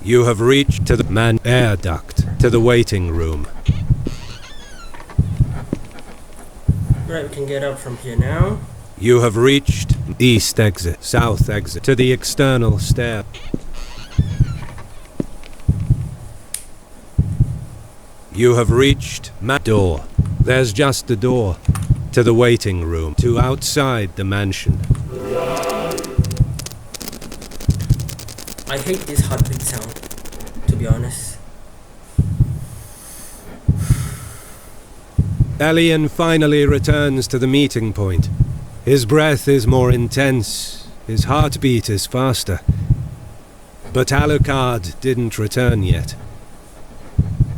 You have reached to the man air duct, to the waiting room. Right, we can get out from here now. You have reached east exit, south exit, to the external stair. You have reached door. There's just a door to the waiting room, to outside the mansion. I hate this heartbeat sound, to be honest. Elyon finally returns to the meeting point. His breath is more intense, his heartbeat is faster. But Alucard didn't return yet.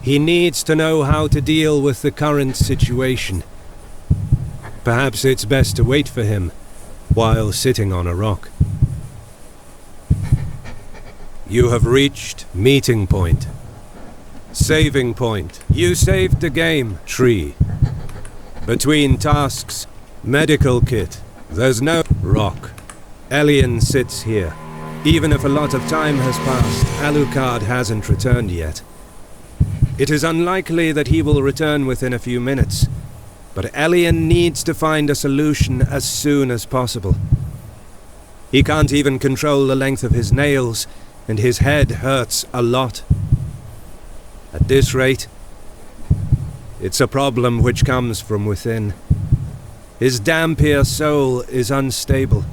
He needs to know how to deal with the current situation. Perhaps it's best to wait for him, while sitting on a rock. You have reached meeting point. Saving point. You saved the game, tree. Between tasks, medical kit. There's no rock. Elyon sits here. Even if a lot of time has passed, Alucard hasn't returned yet. It is unlikely that he will return within a few minutes, but Elyon needs to find a solution as soon as possible. He can't even control the length of his nails, and his head hurts a lot. At this rate, it's a problem which comes from within. His dhampir soul is unstable.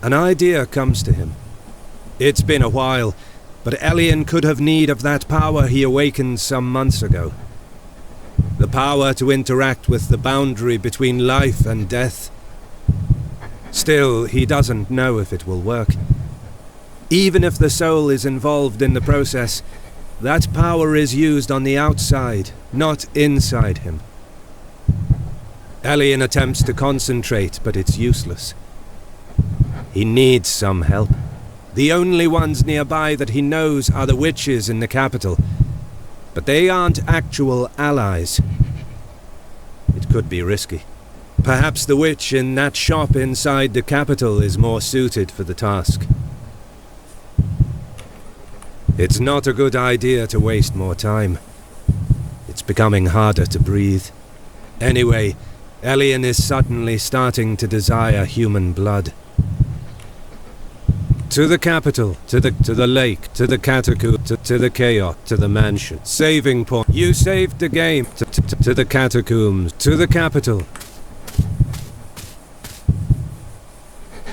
An idea comes to him. It's been a while, but Elyon could have need of that power he awakened some months ago. The power to interact with the boundary between life and death. Still, he doesn't know if it will work. Even if the soul is involved in the process, that power is used on the outside, not inside him. Elyon attempts to concentrate, but it's useless. He needs some help. The only ones nearby that he knows are the witches in the capital, but they aren't actual allies. It could be risky. Perhaps the witch in that shop inside the capital is more suited for the task. It's not a good idea to waste more time. It's becoming harder to breathe. Anyway, Elyon is suddenly starting to desire human blood. To the capital, to the lake, to the catacomb, to the chaos, to the mansion. Saving point. You saved the game. To the catacombs, to the capital.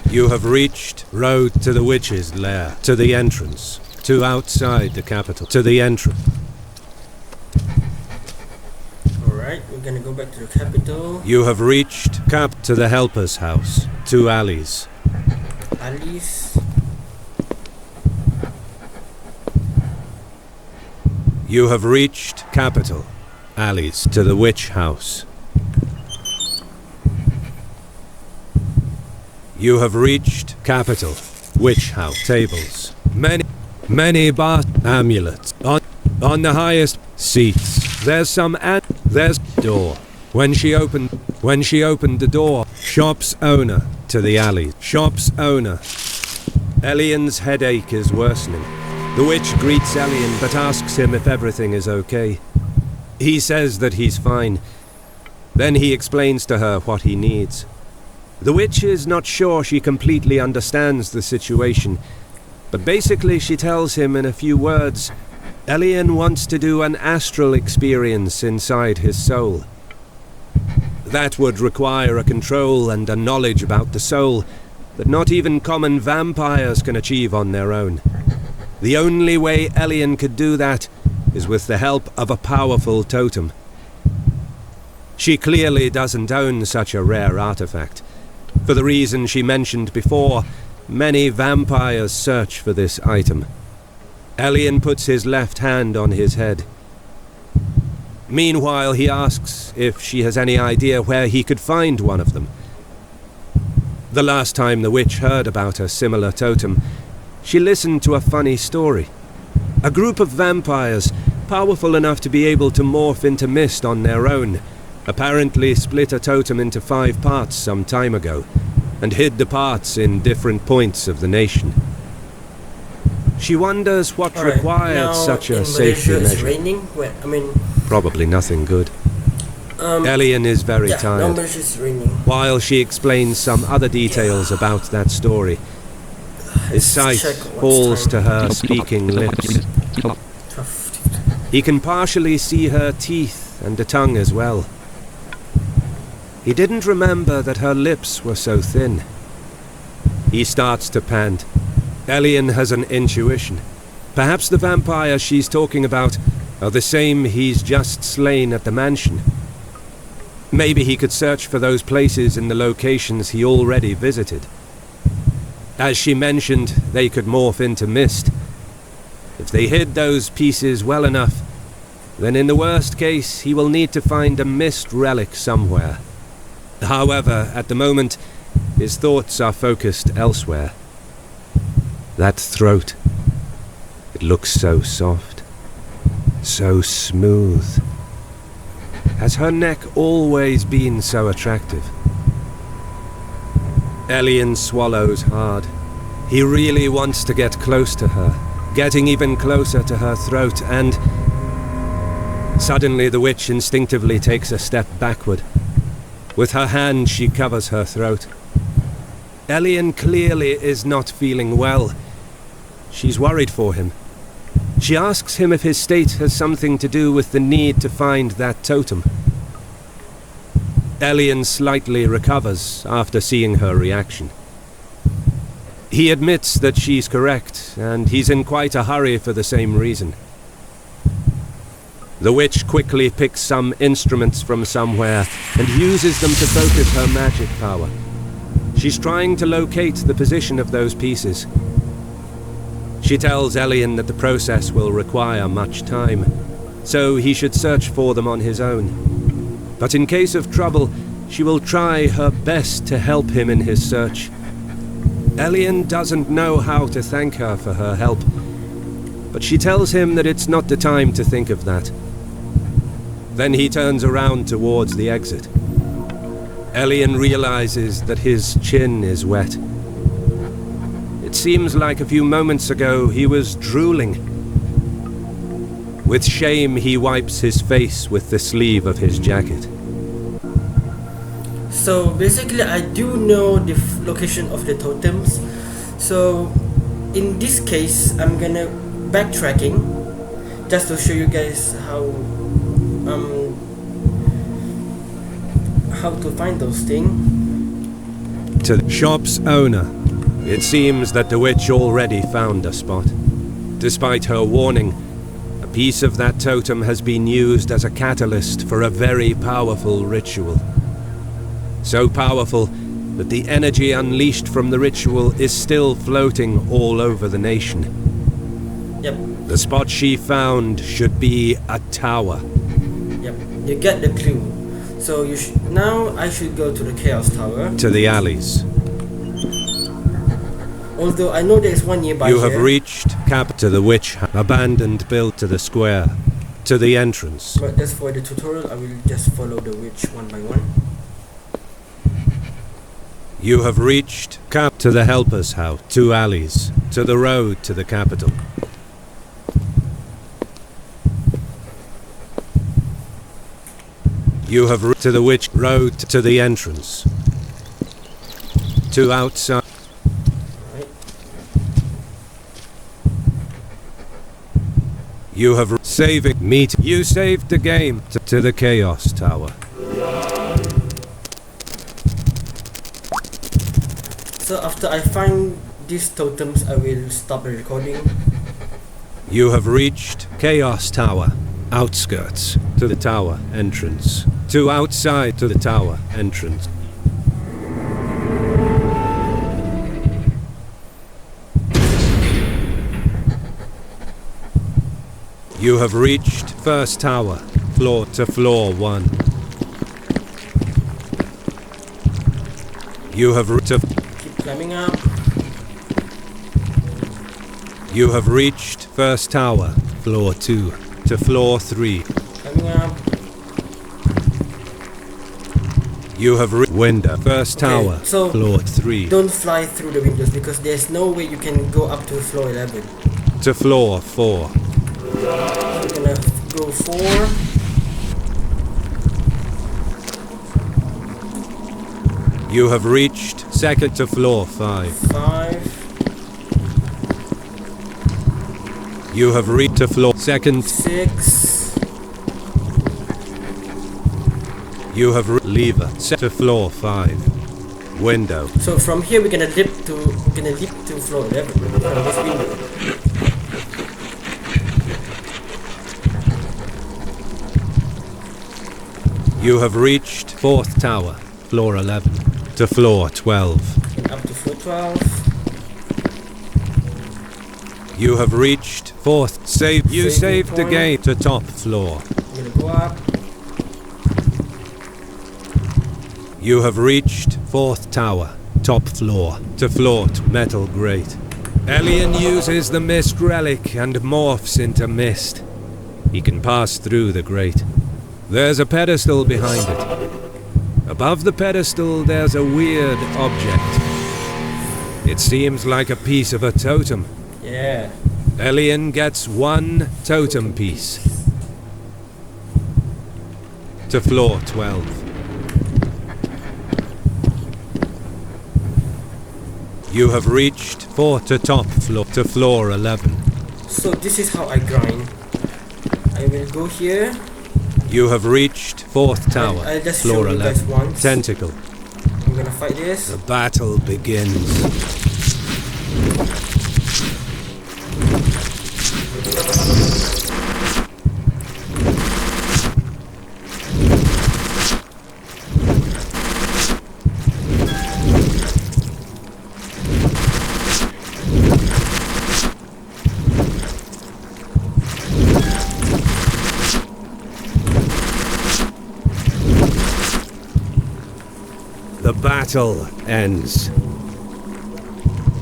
You have reached road to the witch's lair, to the entrance, to outside the capital, to the entrance. Alright, we're gonna go back to the capital. You have reached to the helper's house, to Ali's. Alice. You have reached capital, Ali's, to the witch house. You have reached capital, witch house, tables, many bar amulets, on the highest seats. There's there's door. When she opened the door, shop's owner, to the alley, shop's owner. Elyon's headache is worsening. The witch greets Elyon but asks him if everything is okay. He says that he's fine. Then he explains to her what he needs. The witch is not sure she completely understands the situation, but basically she tells him in a few words, Elyon wants to do an astral experience inside his soul. That would require a control and a knowledge about the soul that not even common vampires can achieve on their own. The only way Elyon could do that is with the help of a powerful totem. She clearly doesn't own such a rare artifact. For the reason she mentioned before, many vampires search for this item. Elyon puts his left hand on his head. Meanwhile, he asks if she has any idea where he could find one of them. The last time the witch heard about a similar totem, she listened to a funny story. A group of vampires, powerful enough to be able to morph into mist on their own, apparently split a totem into 5 parts some time ago, and hid the parts in different points of the nation. She wonders what required such a safety measure. It's raining. Probably nothing good. Elyon is very tired. It's raining. While she explains some other details about that story, his sight falls to her speaking lips. He can partially see her teeth and the tongue as well. He didn't remember that her lips were so thin. He starts to pant. Elyon has an intuition. Perhaps the vampires she's talking about are the same he's just slain at the mansion. Maybe he could search for those places in the locations he already visited. As she mentioned, they could morph into mist. If they hid those pieces well enough, then in the worst case he will need to find a mist relic somewhere. However, at the moment, his thoughts are focused elsewhere. That throat, it looks so soft, so smooth. Has her neck always been so attractive? Elyon swallows hard. He really wants to get close to her, getting even closer to her throat, and suddenly the witch instinctively takes a step backward. With her hand she covers her throat. Elyon clearly is not feeling well. She's worried for him. She asks him if his state has something to do with the need to find that totem. Elyon slightly recovers after seeing her reaction. He admits that she's correct, and he's in quite a hurry for the same reason. The witch quickly picks some instruments from somewhere and uses them to focus her magic power. She's trying to locate the position of those pieces. She tells Elyon that the process will require much time, so he should search for them on his own. But in case of trouble, she will try her best to help him in his search. Elyon doesn't know how to thank her for her help, but she tells him that it's not the time to think of that. Then he turns around towards the exit. Elyon realizes that his chin is wet. It seems like a few moments ago he was drooling. With shame, he wipes his face with the sleeve of his jacket. So basically, I do know the location of the totems. So in this case, I'm gonna backtracking just to show you guys how to find those things. To the shop's owner, it seems that the witch already found a spot. Despite her warning, a piece of that totem has been used as a catalyst for a very powerful ritual. So powerful that the energy unleashed from the ritual is still floating all over the nation. Yep. The spot she found should be a tower. Yep, you get the clue. So now I should go to the Chaos Tower. To the alleys. Although I know there is one nearby. You have reached cap to the witch abandoned built to the square. To the entrance. But just for the tutorial, I will just follow the witch one by one. You have reached cap to the helper's house. 2 alleys. To the road to the capital. You have to the witch road to the entrance. 2 outside. Right. You have saving meet. You saved the game to the Chaos Tower. So after I find these totems, I will stop the recording. You have reached Chaos Tower. Outskirts to the tower entrance. to outside to the tower entrance. You have reached first tower, floor to floor 1. You have Keep climbing up. You have reached first tower, floor 2 to floor 3. Climbing up. You have window first tower, so floor 3 don't fly through the windows because there's no way you can go up to floor 11. to floor 4. We're gonna go 4. You have reached second to floor 5. 5. You have reached to floor second. 6. You have lever set to floor 5. Window. So from here we're gonna leap to floor 11 from this window. You have reached fourth tower, floor 11 to floor 12. And up to floor 12. You have reached fourth. Save. You Saving saved the point. game to top floor. I'm gonna go up. You have reached fourth tower, top floor to floor metal grate. Elyon uses the mist relic and morphs into mist. He can pass through the grate. There's a pedestal behind it. Above the pedestal there's a weird object. It seems like a piece of a totem. Yeah. Elyon gets 1 totem piece. To floor 12. You have reached 4 to top floor to floor 11. So this is how I grind. I will go here. You have reached 4th tower, I'll just floor show you guys 11. once. Tentacle. I'm gonna fight this. The battle begins. The battle ends.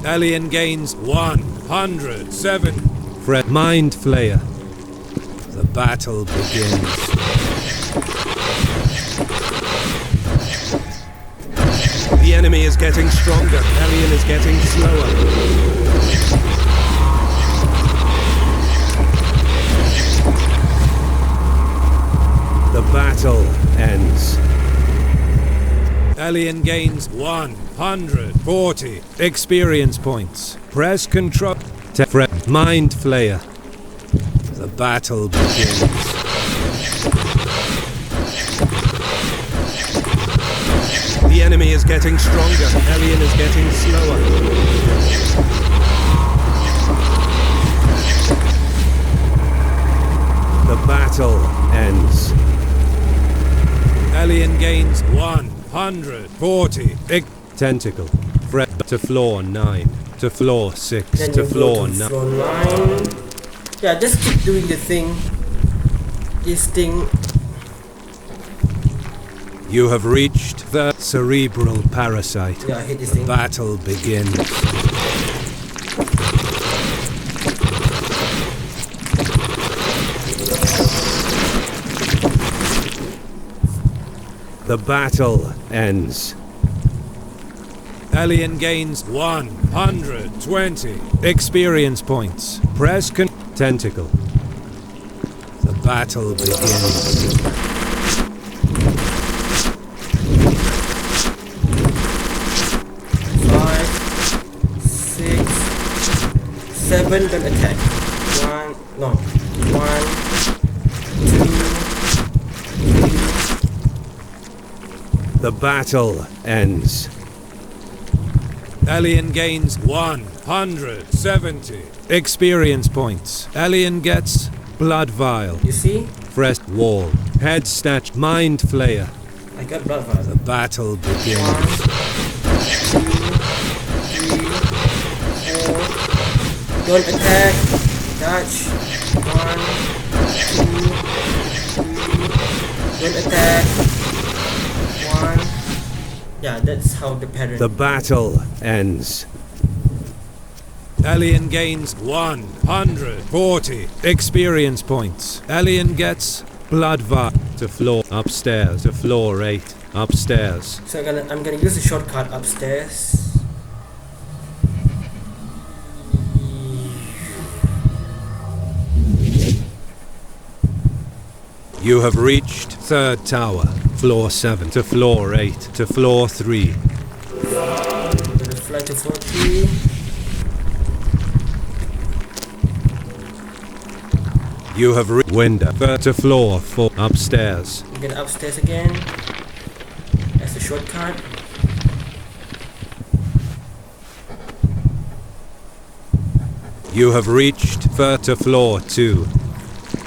Elyon gains 107. Fred Mind Flayer. The battle begins. The enemy is getting stronger. Elyon is getting slower. The battle ends. Elyon gains 140 experience points. Press control. Mind Flayer. The battle begins. The enemy is getting stronger. Elyon is getting slower. The battle ends. Elyon gains 140 tentacle. Fred to floor 9 to floor 6 Then to you floor go to 9. floor 9. Yeah, just keep doing the thing. This thing. You have reached the cerebral parasite. Yeah, I hate this The thing. battle begins. The battle ends. Elyon gains 120 experience points. Press tentacle. The battle begins. 5, 6, 7, don't attack. 1, 2. The battle ends. Elyon gains 170 experience points. Elyon gets blood vial. You see? Fresh wall. Head snatch. Mind flayer. I got blood vial. The battle begins. 1, 2, 3, 4. Don't attack. Dodge. 1, 2, 3. Don't attack. 1. Yeah, that's how the pattern. The battle ends. Elyon gains 140 experience points. Elyon gets blood vial to floor upstairs to floor 8 upstairs. So I'm gonna use the shortcut upstairs. You have reached third tower, floor 7 to floor 8 to floor 3. I'm gonna fly to floor 3. You have reached window to floor 4 upstairs. I'm gonna upstairs again. That's the shortcut. You have reached third to floor 2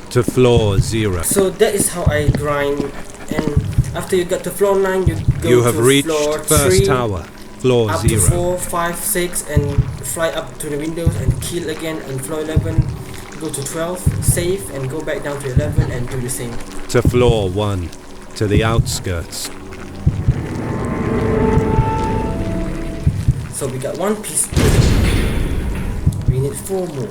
to floor 0. So that is how I grind, and after you get to floor 9 you go You have to reached floor first 3, tower, floor up 0. to 4, 5, 6 and fly up to the windows and kill again, and floor 11 go to 12, save and go back down to 11 and do the same. To floor 1 to the outskirts. So we got 1 piece. We need 4 more.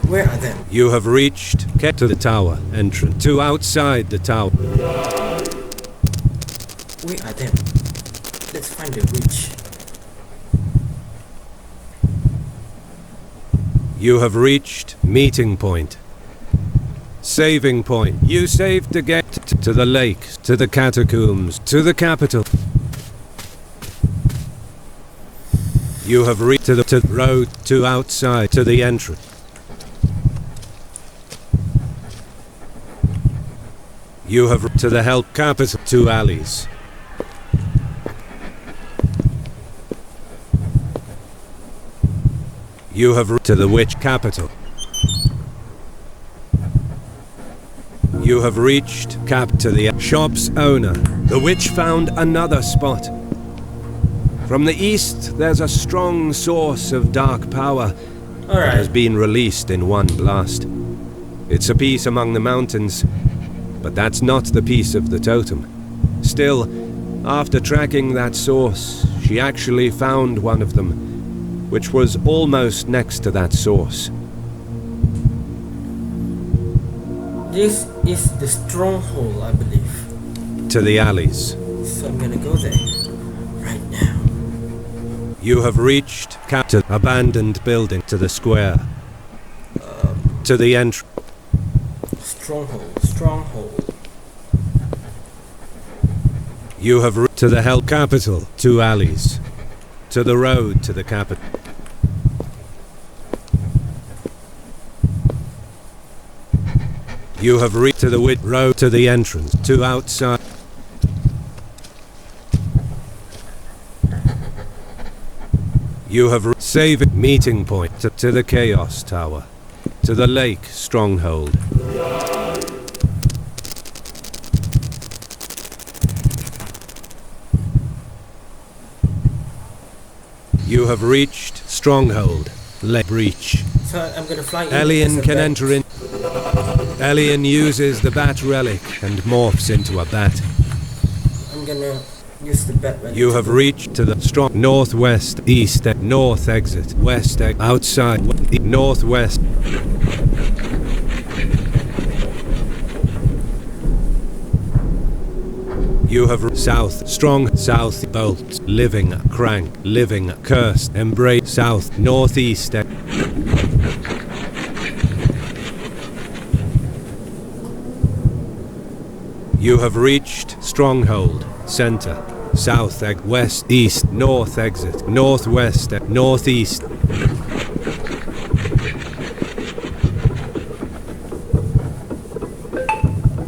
Where are them? You have reached get to the tower entrance to outside the tower. Where are them? Let's find the witch. You have reached meeting point. Saving point. You saved to get to the lake, to the catacombs, to the capital. You have reached to the road to outside to the entrance. You have to the help capital 2 alleys. You have to the witch capital. You have reached cap to the shop's owner. The witch found another spot. From the east, there's a strong source of dark power that has been released in one blast. It's a piece among the mountains, but that's not the piece of the totem. Still, after tracking that source, she actually found one of them, which was almost next to that source. This is the stronghold, I believe. To the alleys. So I'm gonna go there right now. You have reached to abandoned building to the square. To the entrance. Stronghold. You have to the hell capital 2 alleys. To the road to the capital. You have reached to the wit road to the entrance to outside. You have saved meeting point to the chaos tower, to the lake stronghold. You have reached stronghold, lake breach. So I'm gonna fly in. Elyon can enter in. Elyon uses the bat relic and morphs into a bat. I'm gonna use the bat relic. You have reached to the strong northwest, east, north exit, west exit, outside, northwest. You have south, strong, south, bolt, living, crank, living, cursed, embrace, south, northeast. You have reached stronghold, center, south, west, east, north exit, northwest, northeast.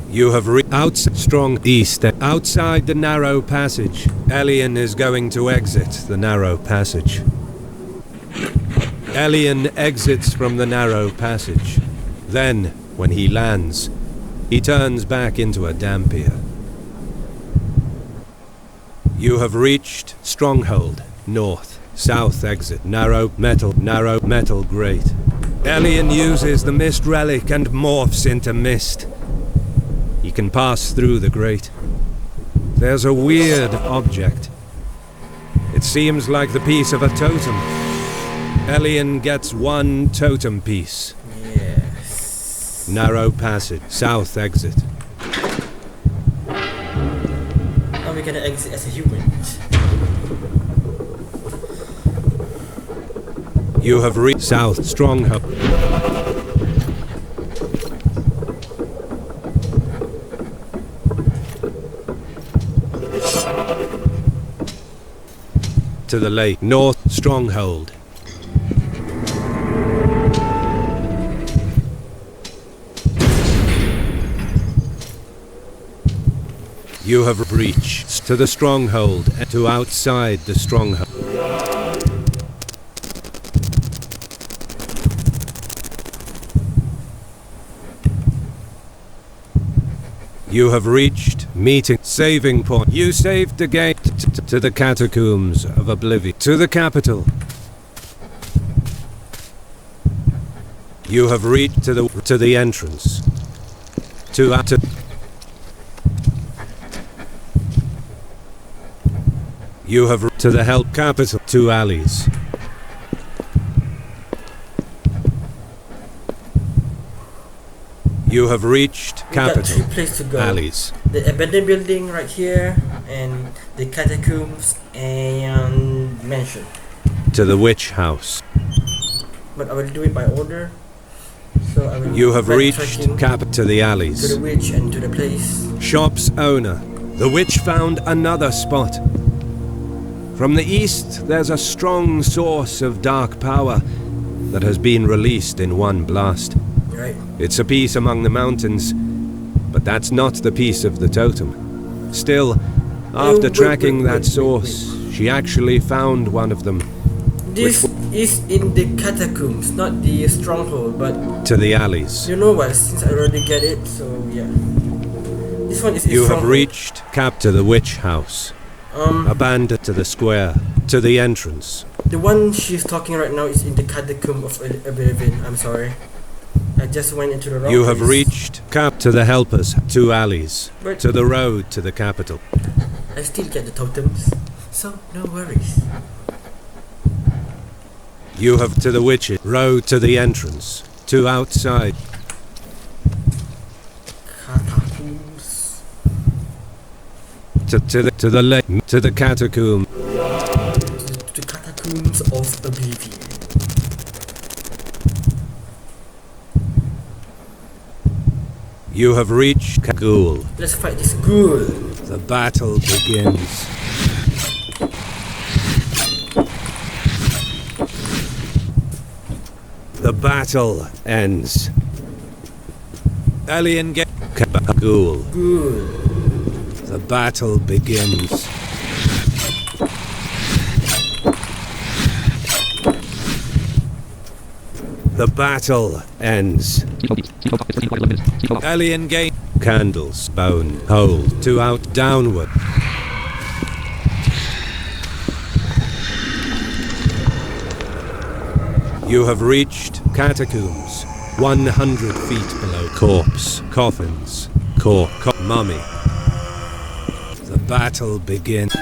You have outside strong east, outside the narrow passage. Elyon is going to exit the narrow passage. Elyon exits from the narrow passage. Then, when he lands, He turns back into a dhampir. You have reached Stronghold, north, south exit, narrow metal grate. Elyon uses the mist relic and morphs into mist. He can pass through the grate. There's a weird object. It seems like the piece of a totem. Elyon gets one totem piece. Yes. Narrow passage, south exit. How are we gonna exit as a human? You have reached South Stronghold. To the lake, North Stronghold. You have reached to the stronghold and to outside the stronghold. You have reached meeting saving point. You saved the gate to the catacombs of oblivion, to the capital. You have reached to the entrance. To You have to the help capital, 2 alleys. You have reached capital. We got 2 places to go. Alleys. The abandoned building right here, and the catacombs and mansion. To the witch house. But I will do it by order. So I will You have reached backtracking to the alleys. to the witch and to the place. Shop's owner. The witch found another spot. From the east, there's a strong source of dark power that has been released in one blast. Right. It's a piece among the mountains, but that's not the piece of the totem. Still, after tracking that source, she actually found one of them. This is in the catacombs, not the stronghold, but to the alleys. you know what, since I already get it, so yeah. This one is in You have stronghold. reached to the witch house. Abandoned to the square, to the entrance. The one she's talking right now is in the catacomb of Oblivion. I'm sorry. I just went into the wrong You have place. reached to the helpers, 2 alleys, But to the road to the capital. I still get the totems, so no worries. You have to the witches, road to the entrance, to outside. Catacombs. To the lake, to the catacomb. To the catacombs of Oblivion. You have reached ghoul. Let's fight this ghoul. The battle begins. The battle ends. Elyon get ghoul. Ghoul. The battle begins. The battle ends. Elyon gain candles, bone, hold, 2 out, downward. You have reached catacombs, 100 feet below. Corpse, coffins, mummy. The battle begins.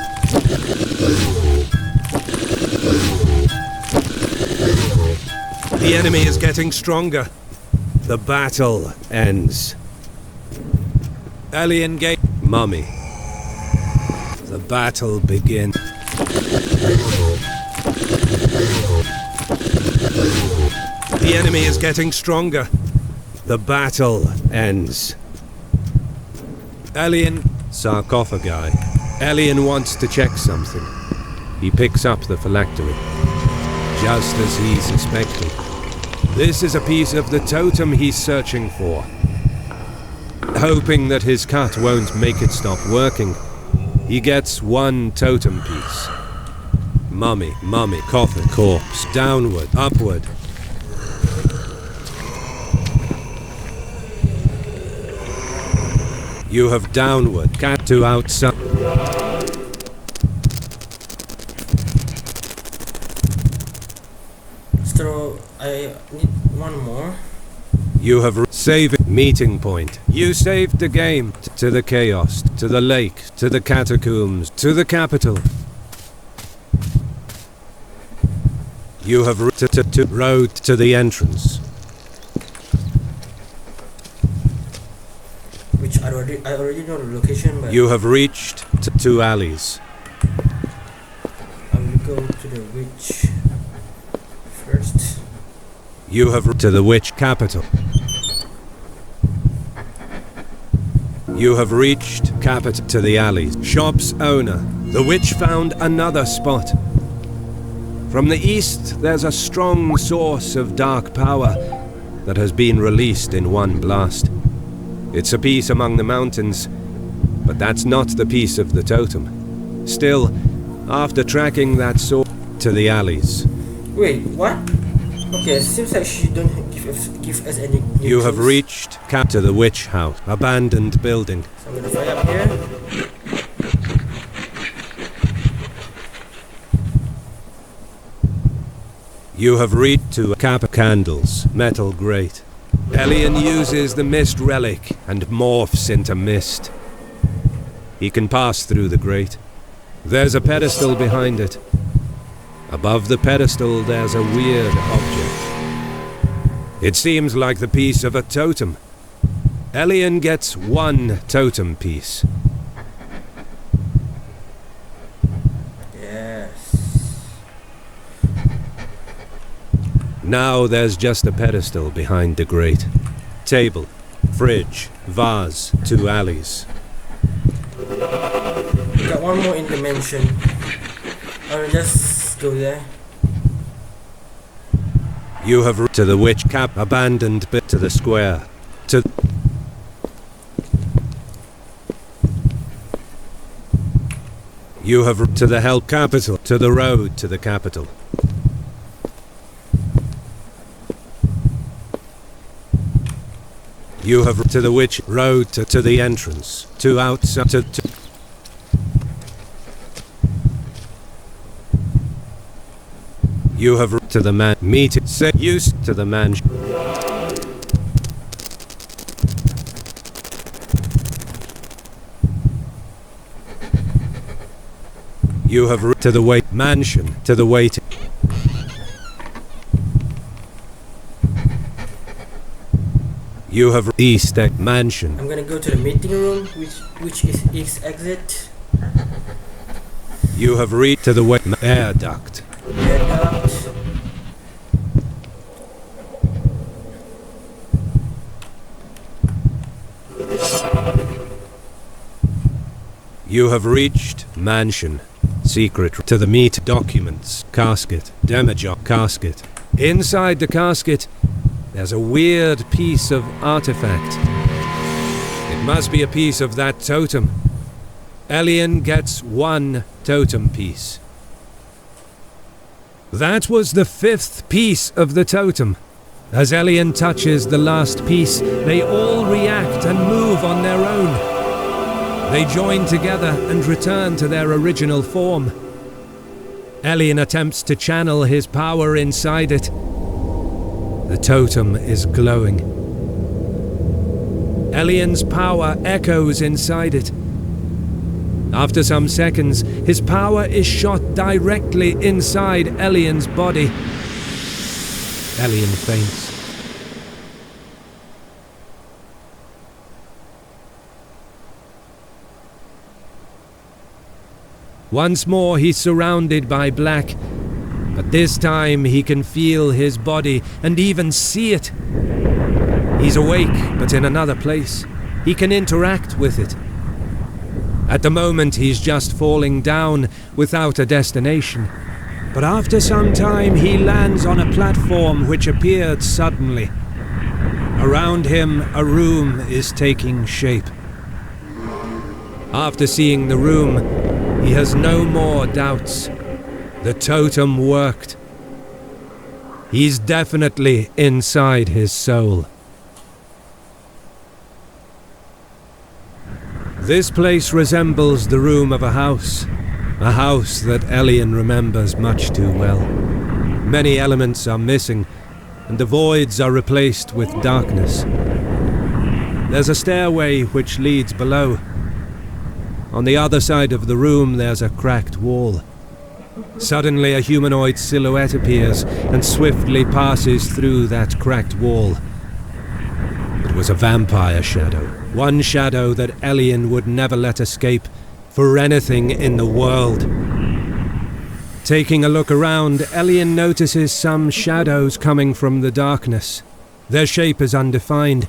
The enemy is getting stronger. The battle ends. Elyon gate, mummy. The battle begins. The enemy is getting stronger. The battle ends. Elyon, sarcophagi. Elyon wants to check something. He picks up the phylactery, just as he suspected. This is a piece of the totem he's searching for. Hoping that his cut won't make it stop working, he gets 1 totem piece. Mummy, coffin, corpse, downward, upward. You have downward cat to outside. So I need one more. You have saved meeting point. You saved the game to the chaos, to the lake, to the catacombs, to the capital. You have to road to the entrance. Which I already know the location, but You have reached two alleys. I will go to the witch first. You have to the witch capital. You have reached capital to the alleys. Shop's owner. The witch found another spot. From the east, there's a strong source of dark power that has been released in one blast. It's a piece among the mountains, but that's not the piece of the totem. Still, after tracking that source to the alleys. Wait, what? Okay, it seems like she don't give us any new You have clues. reached to the witch house, abandoned building. So I'm gonna fly up here. You have reached to candles, metal grate. Elyon uses the mist relic and morphs into mist. He can pass through the grate. There's a pedestal behind it. Above the pedestal there's a weird object. It seems like the piece of a totem. Elyon gets one totem piece. Yes. Now there's just a pedestal behind the grate. Table, fridge, vase, two alleys. We got one more in the mansion. I'll just go there. You have to the witch cap, abandoned bit to the square. To You have to the help capital, to the road to the capital. You have to the witch road to the entrance, to outside to You have to the man meeting set use to the man. You have to the wait mansion to the waiting. You have east mansion. I'm gonna go to the meeting room, which is east exit. You have reached to the wet air duct. Air duct. You have reached mansion. Secret to the meat documents. Casket. Demijohn casket. Inside the casket, there's a weird piece of artifact. It must be a piece of that totem. Elyon gets one totem piece. That was the fifth piece of the totem. As Elyon touches the last piece, they all react and move on their own. They join together and return to their original form. Elyon attempts to channel his power inside it. The totem is glowing. Elyon's power echoes inside it. After some seconds, his power is shot directly inside Elyon's body. Elyon faints. Once more he's surrounded by black, but this time he can feel his body and even see it. He's awake, but in another place. He can interact with it. At the moment he's just falling down without a destination. But after some time he lands on a platform which appeared suddenly. Around him a room is taking shape. After seeing the room, he has no more doubts. The totem worked. He's definitely inside his soul. This place resembles the room of a house that Elyon remembers much too well. Many elements are missing, and the voids are replaced with darkness. There's a stairway which leads below. On the other side of the room there's a cracked wall. Suddenly a humanoid silhouette appears and swiftly passes through that cracked wall. It was a vampire shadow. One shadow that Elyon would never let escape for anything in the world. Taking a look around, Elyon notices some shadows coming from the darkness. Their shape is undefined,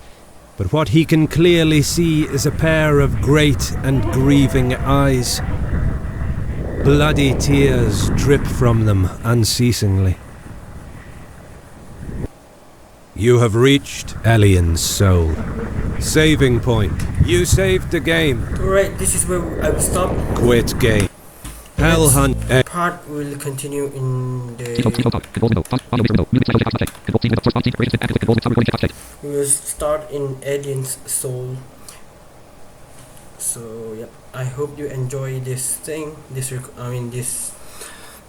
but what he can clearly see is a pair of great and grieving eyes. Bloody tears drip from them unceasingly. You have reached Elyon's soul. Saving point. You saved the game. Alright, this is where I will stop. Quit game. Hell hunt. Part will continue in the... We will start in Elyon's soul. So yep, I hope you enjoy this thing, this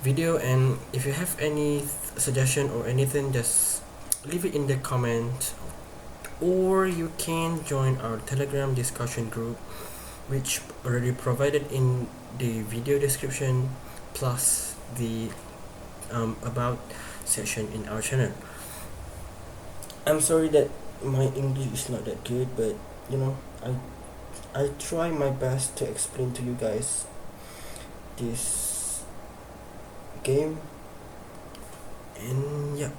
video, and if you have any suggestion or anything, just leave it in the comment, or you can join our Telegram discussion group, which already provided in the video description, plus the about section in our channel. I'm sorry that my English is not that good, but you know, I try my best to explain to you guys this game, and yeah.